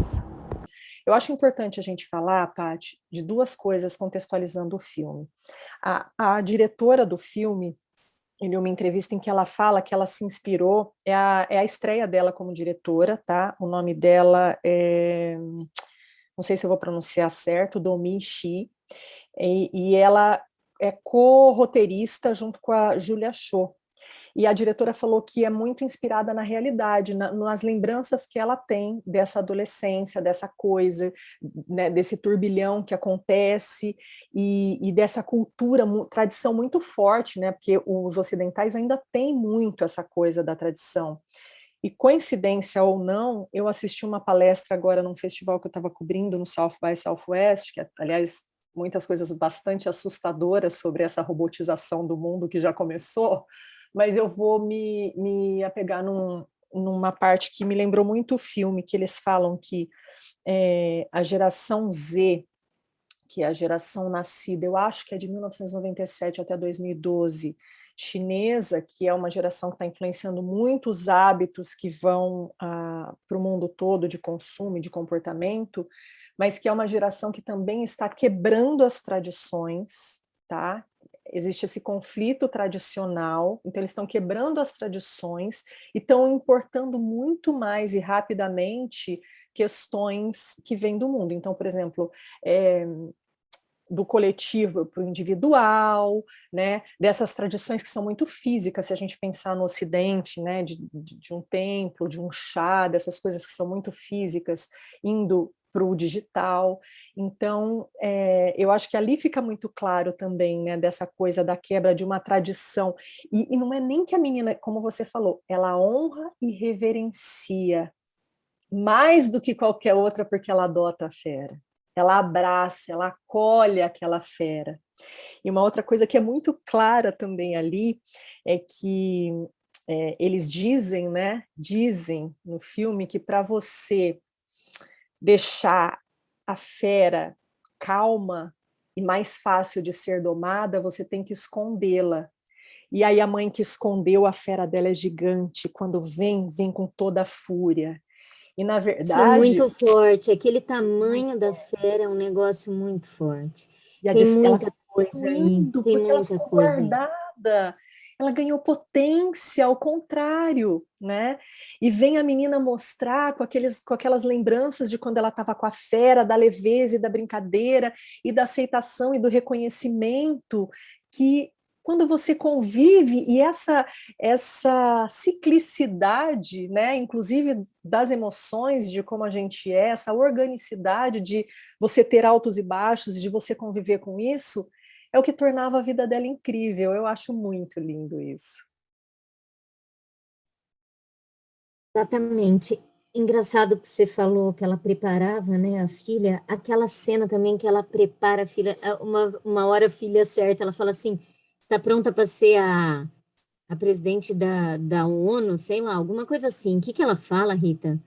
Eu acho importante a gente falar, Paty, de duas coisas contextualizando o filme. A diretora do filme, em uma entrevista em que ela fala que ela se inspirou, é a estreia dela como diretora, tá? O nome dela é, não sei se eu vou pronunciar certo, Domi Shi, e ela é co-roteirista junto com a Julia Cho. E a diretora falou que é muito inspirada na realidade, nas lembranças que ela tem dessa adolescência, dessa coisa, né, desse turbilhão que acontece e dessa cultura, tradição muito forte, né, porque os ocidentais ainda têm muito essa coisa da tradição. E coincidência ou não, eu assisti uma palestra agora num festival que eu estava cobrindo no South by Southwest, que aliás, muitas coisas bastante assustadoras sobre essa robotização do mundo que já começou, mas eu vou me apegar numa parte que me lembrou muito o filme, que eles falam que a geração Z, que é a geração nascida, eu acho que é de 1997 até 2012, chinesa, que é uma geração que está influenciando muitos hábitos que vão para o mundo todo de consumo e de comportamento, mas que é uma geração que também está quebrando as tradições, tá? Existe esse conflito tradicional, então eles estão quebrando as tradições e estão importando muito mais e rapidamente questões que vêm do mundo. Então, por exemplo, do coletivo para o individual, né, dessas tradições que são muito físicas, se a gente pensar no Ocidente, né, de um templo, de um chá, dessas coisas que são muito físicas, indo para o digital. Então, eu acho que ali fica muito claro também, né, dessa coisa da quebra de uma tradição. E não é nem que a menina, como você falou, ela honra e reverencia mais do que qualquer outra, porque ela adota a fera. Ela abraça, ela acolhe aquela fera. E uma outra coisa que é muito clara também ali é que eles dizem, né, dizem no filme que para você deixar a fera calma e mais fácil de ser domada, você tem que escondê-la. E aí a mãe que escondeu a fera dela é gigante, quando vem com toda a fúria. E na verdade... Isso é muito forte, aquele tamanho da fera é um negócio muito forte. E tem muita coisa aí, tem muita coisa guardada. Ela ganhou potência, ao contrário, né? E vem a menina mostrar com aquelas lembranças de quando ela estava com a fera, da leveza e da brincadeira, e da aceitação e do reconhecimento, que quando você convive, e essa ciclicidade, né, inclusive das emoções, de como a gente é, essa organicidade de você ter altos e baixos, de você conviver com isso, é o que tornava a vida dela incrível. Eu acho muito lindo isso. Exatamente. Engraçado que você falou que ela preparava, né, a filha, aquela cena também que ela prepara a filha, uma hora a filha certa, ela fala assim, está pronta para ser a presidente da ONU, sei lá, alguma coisa assim. O que ela fala, Rita?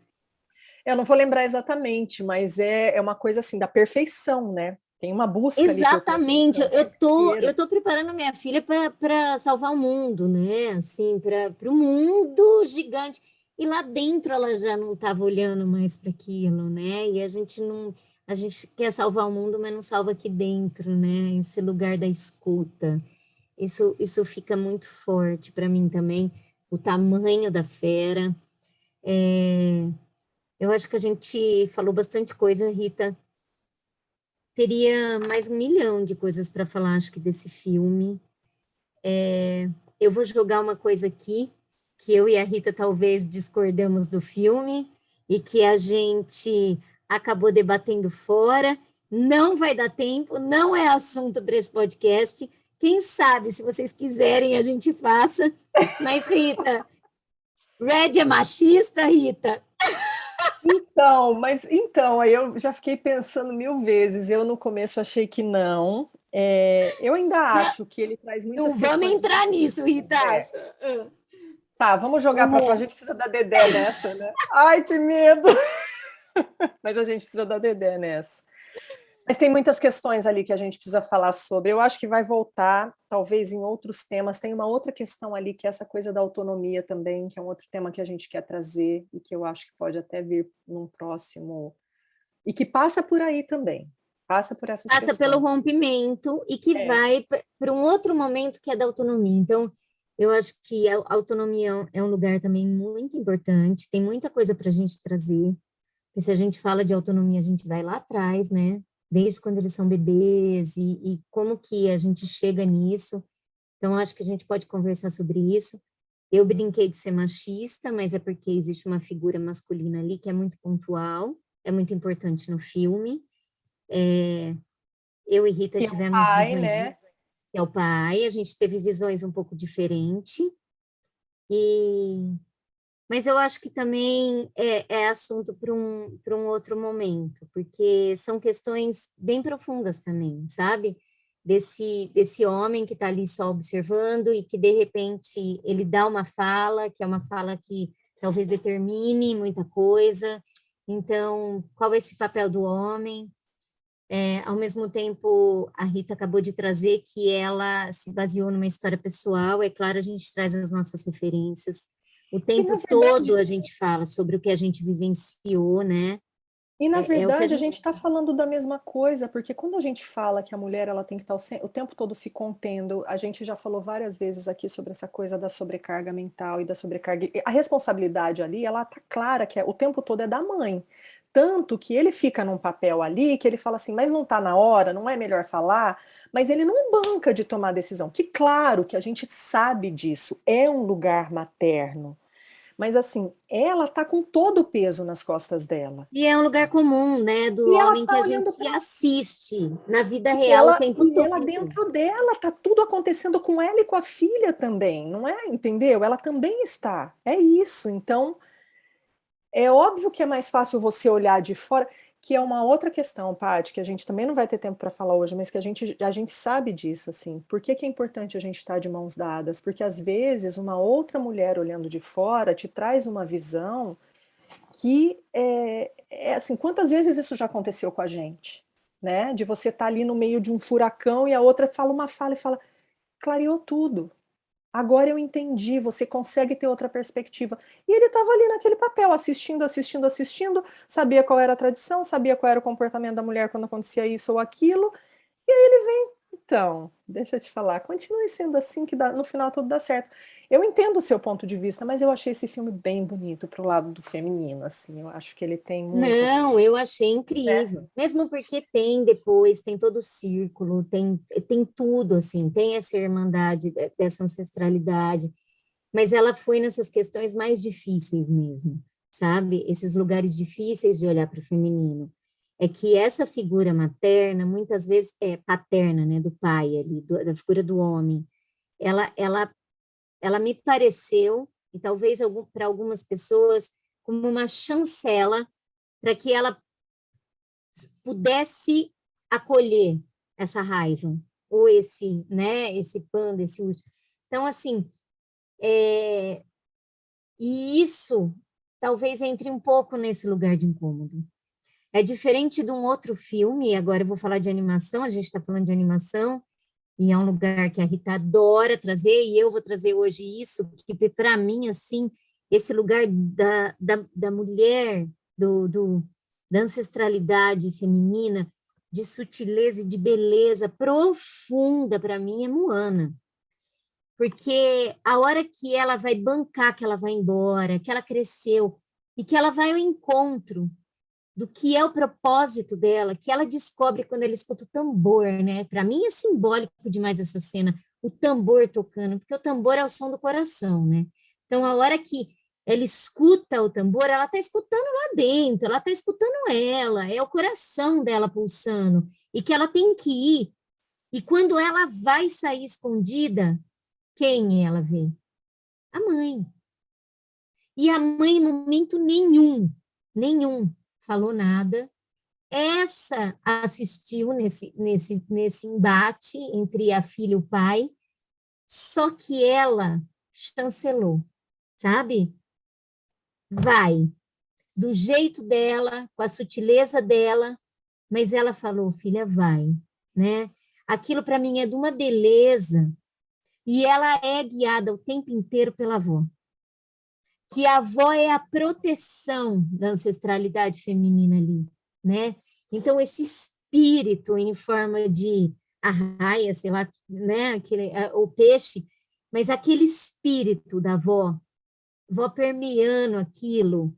Eu não vou lembrar exatamente, mas é uma coisa assim, da perfeição, né? Tem uma busca ali por Exatamente, proteção, eu tô preparando minha filha para salvar o mundo, né? Assim, para o mundo gigante. E lá dentro ela já não estava olhando mais para aquilo, né? E a gente não, a gente quer salvar o mundo, mas não salva aqui dentro, né? Esse lugar da escuta. Isso fica muito forte para mim também, o tamanho da fera. É, eu acho que a gente falou bastante coisa, Rita. Teria mais 1 milhão de coisas para falar, acho que, desse filme. Eu vou jogar uma coisa aqui, que eu e a Rita talvez discordamos do filme, e que a gente acabou debatendo fora. Não vai dar tempo, não é assunto para esse podcast. Quem sabe, se vocês quiserem, a gente faça. Mas, Rita, Red é machista, Rita? Então, aí eu já fiquei pensando 1000 vezes. Eu no começo achei que não. Eu ainda Não, acho que ele traz não muitas vamos questões. entrar nisso, Rita. Tá, vamos jogar para a Humor. gente precisa da Dedé nessa, né? Ai, que medo! Mas a gente precisa da Dedé nessa. Mas tem muitas questões ali que a gente precisa falar sobre. Eu acho que vai voltar, talvez, em outros temas. Tem uma outra questão ali, que é essa coisa da autonomia também, que é um outro tema que a gente quer trazer e que eu acho que pode até vir num próximo. E que passa por aí também. Passa por essas Passa pelo questões. rompimento e que vai para um outro momento que é da autonomia. Então, eu acho que a autonomia é um lugar também muito importante. Tem muita coisa para a gente trazer. Porque se a gente fala de autonomia, a gente vai lá atrás, né? Desde quando eles são bebês e como que a gente chega nisso. Então, acho que a gente pode conversar sobre isso. Eu brinquei de ser machista, mas é porque existe uma figura masculina ali que é muito pontual, é muito importante no filme. Eu e Rita Que é o tivemos pai, visões né? que é o pai, a gente teve visões um pouco diferentes. E mas eu acho que também é assunto para um outro momento, porque são questões bem profundas também, sabe? Desse homem que está ali só observando e que, de repente, ele dá uma fala, que é uma fala que talvez determine muita coisa. Então, qual é esse papel do homem? Ao mesmo tempo, a Rita acabou de trazer que ela se baseou numa história pessoal. É claro, a gente traz as nossas referências. O E na tempo todo verdade, a gente fala sobre o que a gente vivenciou, né? E na É o que a verdade a gente gente... está falando da mesma coisa, porque quando a gente fala que a mulher ela tem que estar o tempo todo se contendo, a gente já falou várias vezes aqui sobre essa coisa da sobrecarga mental e da sobrecarga. A responsabilidade ali, ela tá clara que o tempo todo é da mãe. Tanto que ele fica num papel ali que ele fala assim, mas não está na hora, não é melhor falar, mas ele não banca de tomar decisão. Que claro que a gente sabe disso, é um lugar materno. Mas assim, ela tá com todo o peso nas costas dela. E é um lugar comum, né? Do E ela homem que tá a olhando gente para assiste na vida e real o ela tempo e ela todo. dentro dela tá tudo acontecendo com ela e com a filha também, não é? Entendeu? Ela também está. É isso. Então, é óbvio que é mais fácil você olhar de fora, que é uma outra questão, Paty, que a gente também não vai ter tempo para falar hoje, mas que a gente sabe disso, assim. Por que que é importante a gente estar de mãos dadas? Porque às vezes uma outra mulher olhando de fora te traz uma visão que assim, quantas vezes isso já aconteceu com a gente, né? De você estar ali no meio de um furacão e a outra fala uma fala e fala, clareou tudo. Agora eu entendi, você consegue ter outra perspectiva. E ele estava ali naquele papel, assistindo, assistindo, assistindo, sabia qual era a tradição, sabia qual era o comportamento da mulher quando acontecia isso ou aquilo, e aí ele vem, então, deixa eu te falar, continue sendo assim que no final tudo dá certo. Eu entendo o seu ponto de vista, mas eu achei esse filme bem bonito pro lado do feminino, assim, eu acho que ele tem muitas, Não, eu achei né? incrível. Mesmo porque tem depois, tem todo o círculo, tem tudo, assim, tem essa irmandade dessa ancestralidade. Mas ela foi nessas questões mais difíceis mesmo, sabe? Esses lugares difíceis de olhar para o feminino. É que essa figura materna, muitas vezes é paterna, né, do pai ali, da figura do homem, ela, ela, ela me pareceu, e talvez para algumas pessoas, como uma chancela para que ela pudesse acolher essa raiva, ou esse, né, esse panda, esse urso. Então, assim, e isso talvez entre um pouco nesse lugar de incômodo. É diferente de um outro filme, agora eu vou falar de animação, a gente está falando de animação, e é um lugar que a Rita adora trazer, e eu vou trazer hoje isso, que para mim, assim, esse lugar da mulher, da ancestralidade feminina, de sutileza e de beleza profunda, para mim, é Moana. Porque a hora que ela vai bancar, que ela vai embora, que ela cresceu, e que ela vai ao encontro do que é o propósito dela, que ela descobre quando ela escuta o tambor, né? Para mim é simbólico demais essa cena, o tambor tocando, porque o tambor é o som do coração, né? Então, a hora que ela escuta o tambor, ela está escutando lá dentro, ela está escutando ela, é o coração dela pulsando, e que ela tem que ir. E quando ela vai sair escondida, quem ela vê? A mãe. E a mãe, em momento nenhum, falou nada. Essa assistiu nesse embate entre a filha e o pai, só que ela chancelou, sabe? Vai, do jeito dela, com a sutileza dela, mas ela falou, filha, vai, né? Aquilo para mim é de uma beleza, e ela é guiada o tempo inteiro pela avó. Que a avó é a proteção da ancestralidade feminina ali, né? Então, esse espírito em forma de arraia, sei lá, né? O peixe, mas aquele espírito da avó permeando aquilo,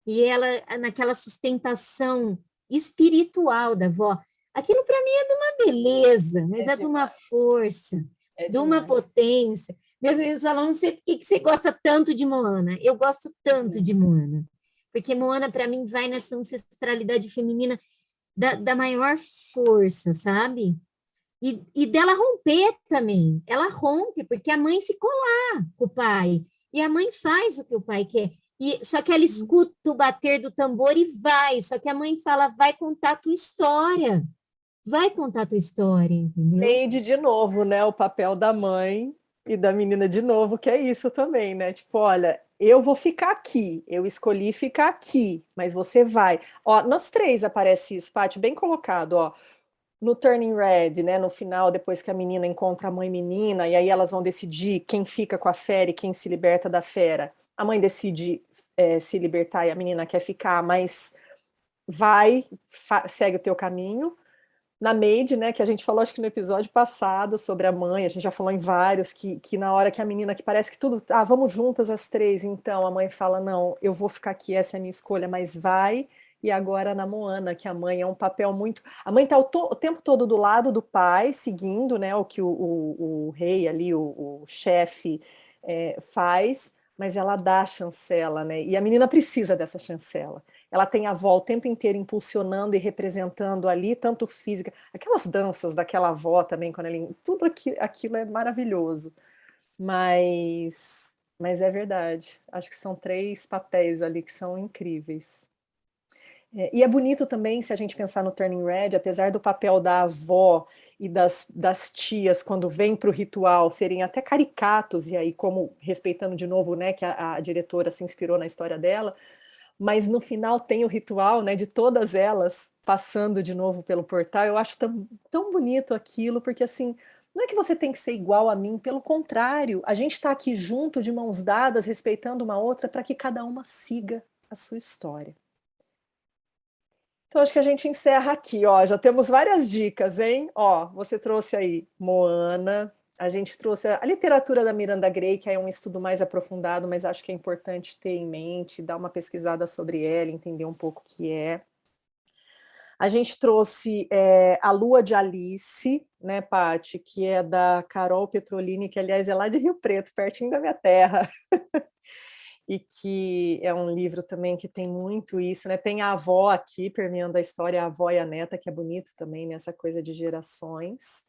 e ela naquela sustentação espiritual da avó, aquilo para mim é de uma beleza, mas é de uma força, de uma potência. Meus amigos falam, não sei por que você gosta tanto de Moana. Eu gosto tanto de Moana, porque Moana, para mim, vai nessa ancestralidade feminina da maior força, sabe? E dela romper também. Ela rompe, porque a mãe ficou lá com o pai, e a mãe faz o que o pai quer. Só que ela escuta o bater do tambor e vai, só que a mãe fala, vai contar a tua história. Vai contar a tua história, entendeu? Neide, de novo, né? O papel da mãe e da menina de novo, que é isso também, né? Tipo, olha, eu vou ficar aqui, eu escolhi ficar aqui, mas você vai. Ó, nós três aparece isso, Paty, bem colocado, ó. No Turning Red, né? No final, depois que a menina encontra a mãe menina, e aí elas vão decidir quem fica com a fera e quem se liberta da fera. A mãe decide se libertar e a menina quer ficar, mas vai, segue o teu caminho. Na Maid, né, que a gente falou acho que no episódio passado sobre a mãe, a gente já falou em vários, que na hora que a menina, que parece que tudo, vamos juntas as três, então a mãe fala, não, eu vou ficar aqui, essa é a minha escolha, mas vai. E agora na Moana, que a mãe é um papel muito... A mãe está o tempo todo do lado do pai, seguindo, né, o que o rei ali, o chefe faz, mas ela dá a chancela, né? E a menina precisa dessa chancela. Ela tem a avó o tempo inteiro impulsionando e representando ali, tanto física, aquelas danças daquela avó também, quando tudo aquilo é maravilhoso. Mas é verdade. Acho que são 3 papéis ali que são incríveis. E é bonito também, se a gente pensar no Turning Red, apesar do papel da avó e das tias, quando vem para o ritual, serem até caricatos, e aí como, respeitando de novo, né, que a diretora se inspirou na história dela, mas no final tem o ritual, né, de todas elas passando de novo pelo portal. Eu acho tão bonito aquilo, porque assim, não é que você tem que ser igual a mim, pelo contrário, a gente está aqui junto, de mãos dadas, respeitando uma outra, para que cada uma siga a sua história. Então, acho que a gente encerra aqui, ó. Já temos várias dicas, hein? Ó, você trouxe aí Moana, a gente trouxe a literatura da Miranda Gray, que é um estudo mais aprofundado, mas acho que é importante ter em mente, dar uma pesquisada sobre ela, entender um pouco o que é. A gente trouxe A Lua de Alice, né, Paty, que é da Carol Petrolini, que, aliás, é lá de Rio Preto, pertinho da minha terra. E que é um livro também que tem muito isso, né? Tem a avó aqui, permeando a história, a avó e a neta, que é bonito também, nessa coisa de gerações.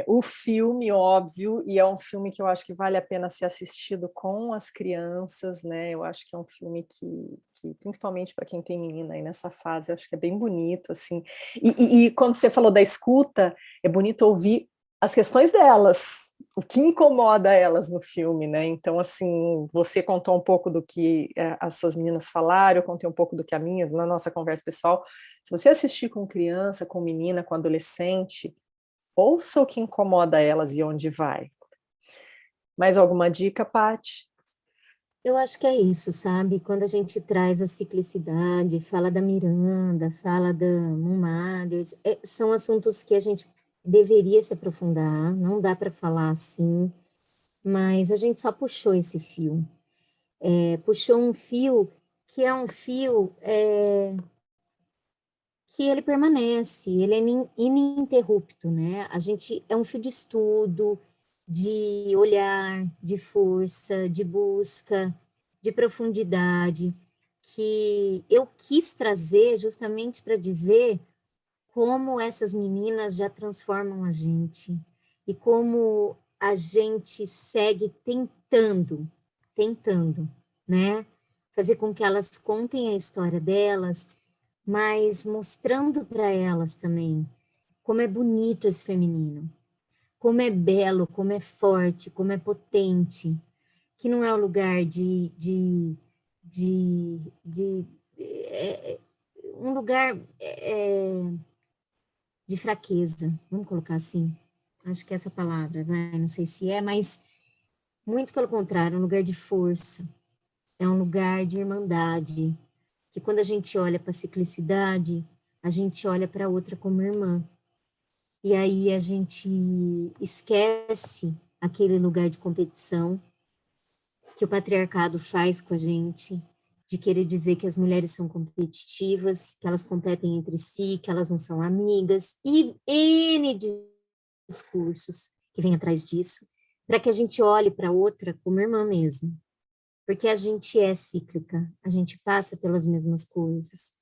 O filme, óbvio, e é um filme que eu acho que vale a pena ser assistido com as crianças, né? Eu acho que é um filme que principalmente para quem tem menina aí nessa fase, eu acho que é bem bonito, assim. E quando você falou da escuta, é bonito ouvir as questões delas, o que incomoda elas no filme, né? Então, assim, você contou um pouco do que as suas meninas falaram, eu contei um pouco do que a minha, na nossa conversa pessoal. Se você assistir com criança, com menina, com adolescente, ouça o que incomoda elas e onde vai. Mais alguma dica, Paty? Eu acho que é isso, sabe? Quando a gente traz a ciclicidade, fala da Miranda, fala da Moon Mothers, são assuntos que a gente deveria se aprofundar, não dá para falar assim, mas a gente só puxou esse fio. Puxou um fio que é um fio que ele permanece, ele é ininterrupto, né? A gente é um fio de estudo, de olhar, de força, de busca, de profundidade, que eu quis trazer justamente para dizer como essas meninas já transformam a gente e como a gente segue tentando, né? Fazer com que elas contem a história delas, mas mostrando para elas também como é bonito esse feminino, como é belo, como é forte, como é potente, que não é o lugar um lugar de fraqueza, vamos colocar assim. Acho que essa palavra, vai, não sei se é, mas muito pelo contrário, é um lugar de força, é um lugar de irmandade, que quando a gente olha para a ciclicidade, a gente olha para a outra como irmã. E aí a gente esquece aquele lugar de competição que o patriarcado faz com a gente, de querer dizer que as mulheres são competitivas, que elas competem entre si, que elas não são amigas, e N discursos que vem atrás disso, para que a gente olhe para a outra como irmã mesmo. Porque a gente é cíclica, a gente passa pelas mesmas coisas,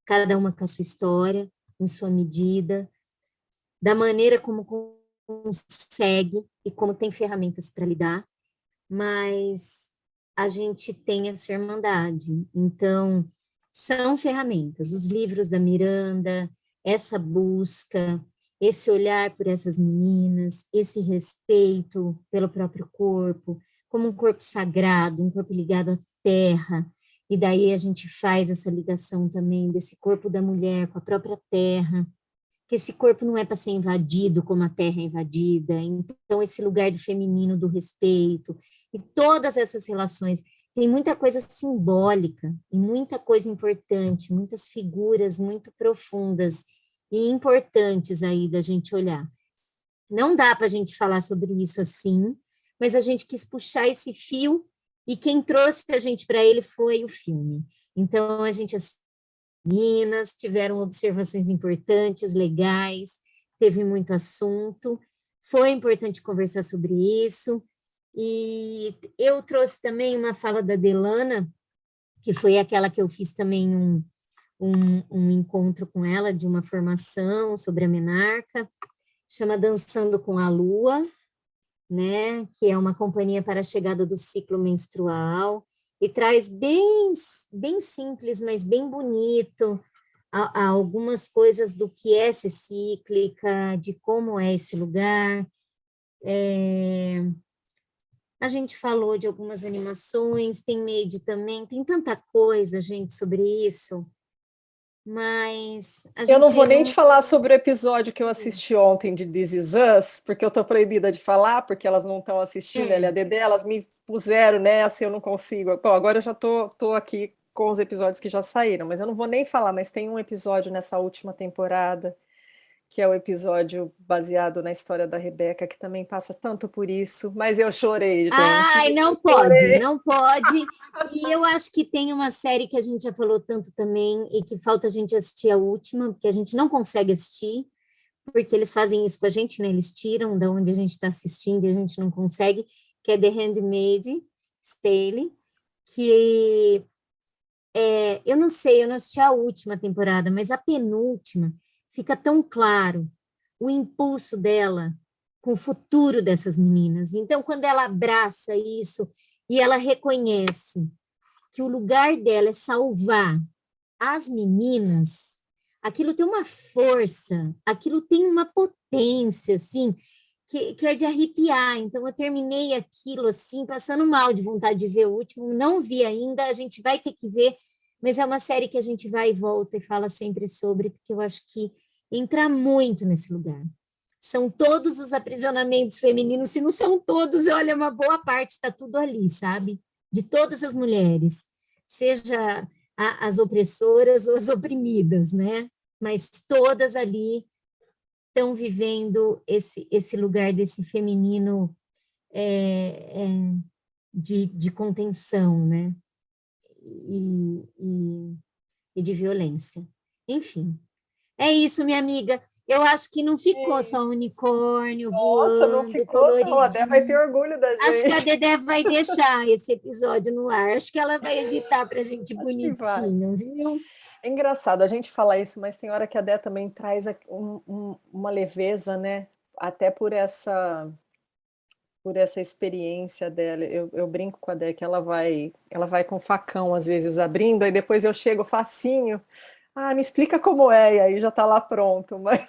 cada uma com a sua história, em sua medida, da maneira como consegue e como tem ferramentas para lidar, mas a gente tem essa irmandade. Então, são ferramentas, os livros da Miranda, essa busca, esse olhar por essas meninas, esse respeito pelo próprio corpo, como um corpo sagrado, um corpo ligado à terra, e daí a gente faz essa ligação também desse corpo da mulher com a própria terra, que esse corpo não é para ser invadido como a terra é invadida, então esse lugar do feminino, do respeito, e todas essas relações, tem muita coisa simbólica, e muita coisa importante, muitas figuras muito profundas e importantes aí da gente olhar. Não dá para a gente falar sobre isso assim, mas a gente quis puxar esse fio, e quem trouxe a gente para ele foi o filme. Então, a gente assistiu, meninas tiveram observações importantes, legais, teve muito assunto, foi importante conversar sobre isso, e eu trouxe também uma fala da Delana, que foi aquela que eu fiz também um encontro com ela, de uma formação sobre a menarca, chama Dançando com a Lua, né, que é uma companhia para a chegada do ciclo menstrual, e traz bem simples, mas bem bonito, algumas coisas do que é ser cíclica, de como é esse lugar. A gente falou de algumas animações, tem Made também, tem tanta coisa, gente, sobre isso, mas a gente Eu não vou nem te falar sobre o episódio que eu assisti ontem de This Is Us, porque eu estou proibida de falar, porque elas não estão assistindo a LADD, elas me puseram nessa, eu não consigo. Bom, agora eu já tô aqui com os episódios que já saíram, mas eu não vou nem falar, mas tem um episódio nessa última temporada, que é o episódio baseado na história da Rebeca, que também passa tanto por isso, mas eu chorei, gente. Ai, não pode, não pode. E eu acho que tem uma série que a gente já falou tanto também e que falta a gente assistir a última, porque a gente não consegue assistir, porque eles fazem isso com a gente, né? Eles tiram da onde a gente está assistindo e a gente não consegue, que é The Handmaid's Tale, que eu não sei, eu não assisti a última temporada, mas a penúltima fica tão claro o impulso dela com o futuro dessas meninas. Então, quando ela abraça isso e ela reconhece que o lugar dela é salvar as meninas, aquilo tem uma força, aquilo tem uma potência, assim, que é de arrepiar. Então, eu terminei aquilo assim, passando mal de vontade de ver o último. Não vi ainda, a gente vai ter que ver, mas é uma série que a gente vai e volta e fala sempre sobre, porque eu acho que entra muito nesse lugar. São todos os aprisionamentos femininos, se não são todos, olha, uma boa parte está tudo ali, sabe? De todas as mulheres, seja as opressoras ou as oprimidas, né? Mas todas ali estão vivendo esse lugar desse feminino de contenção, né? E de violência. Enfim, é isso, minha amiga. Eu acho que não ficou só unicórnio Nossa, voando, não ficou, coloridinho. não. A Dé vai ter orgulho da gente. Acho que a Dedé vai deixar esse episódio no ar. Acho que ela vai editar para a gente bonitinho, viu? É engraçado a gente falar isso, mas tem hora que a Dé também traz uma leveza, né? Até por essa experiência dela. Eu brinco com a Dé que ela vai com facão, às vezes, abrindo, aí depois eu chego facinho. Me explica como é, e aí já está lá pronto. Mas...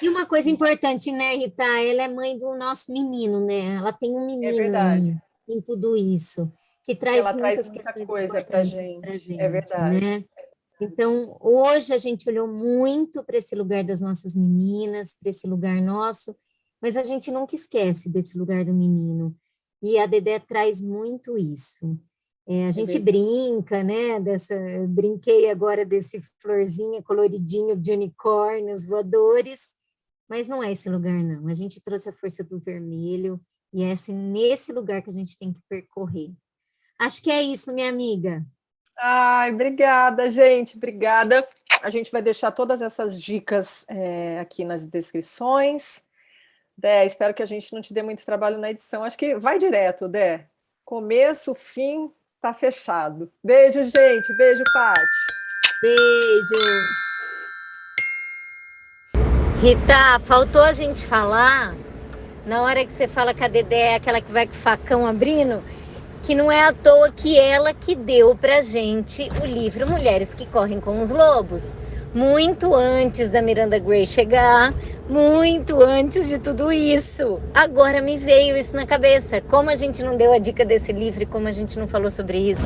E uma coisa importante, né, Rita? Ela é mãe do nosso menino, né? Ela tem um menino em tudo isso, que traz muitas questões coisa para gente. É verdade. Né? Então, hoje a gente olhou muito para esse lugar das nossas meninas, para esse lugar nosso, mas a gente nunca esquece desse lugar do menino. E a Dedé traz muito isso. A gente brinca, né? Brinquei agora desse florzinha coloridinho de unicórnios voadores, mas não é esse lugar, não. A gente trouxe a força do vermelho e é nesse lugar que a gente tem que percorrer. Acho que é isso, minha amiga. Obrigada, gente. Obrigada. A gente vai deixar todas essas dicas aqui nas descrições. Dé, espero que a gente não te dê muito trabalho na edição. Acho que vai direto, Dé. Começo, fim, tá fechado. Beijo, gente. Beijo, Paty. Beijos. Rita, faltou a gente falar, na hora que você fala que a Dedé é aquela que vai com o facão abrindo, que não é à toa que ela que deu pra gente o livro Mulheres que Correm com os Lobos. Muito antes da Miranda Gray chegar, muito antes de tudo isso. Agora me veio isso na cabeça. Como a gente não deu a dica desse livro e como a gente não falou sobre isso.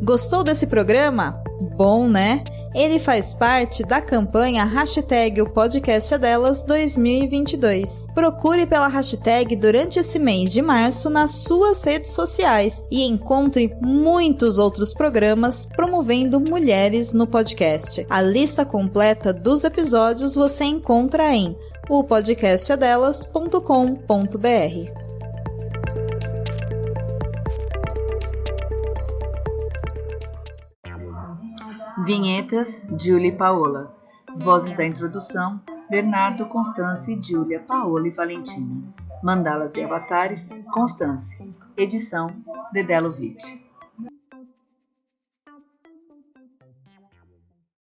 Gostou desse programa? Bom, né? Ele faz parte da campanha hashtag O Podcast é Delas 2022. Procure pela hashtag durante esse mês de março nas suas redes sociais e encontre muitos outros programas promovendo mulheres no podcast. A lista completa dos episódios você encontra em opodcastadelas.com.br. Vinhetas, Júlia e Paola. Vozes da introdução, Bernardo, Constance, Júlia, Paola e Valentina. Mandalas e avatares, Constance. Edição, Dedé Lovitch.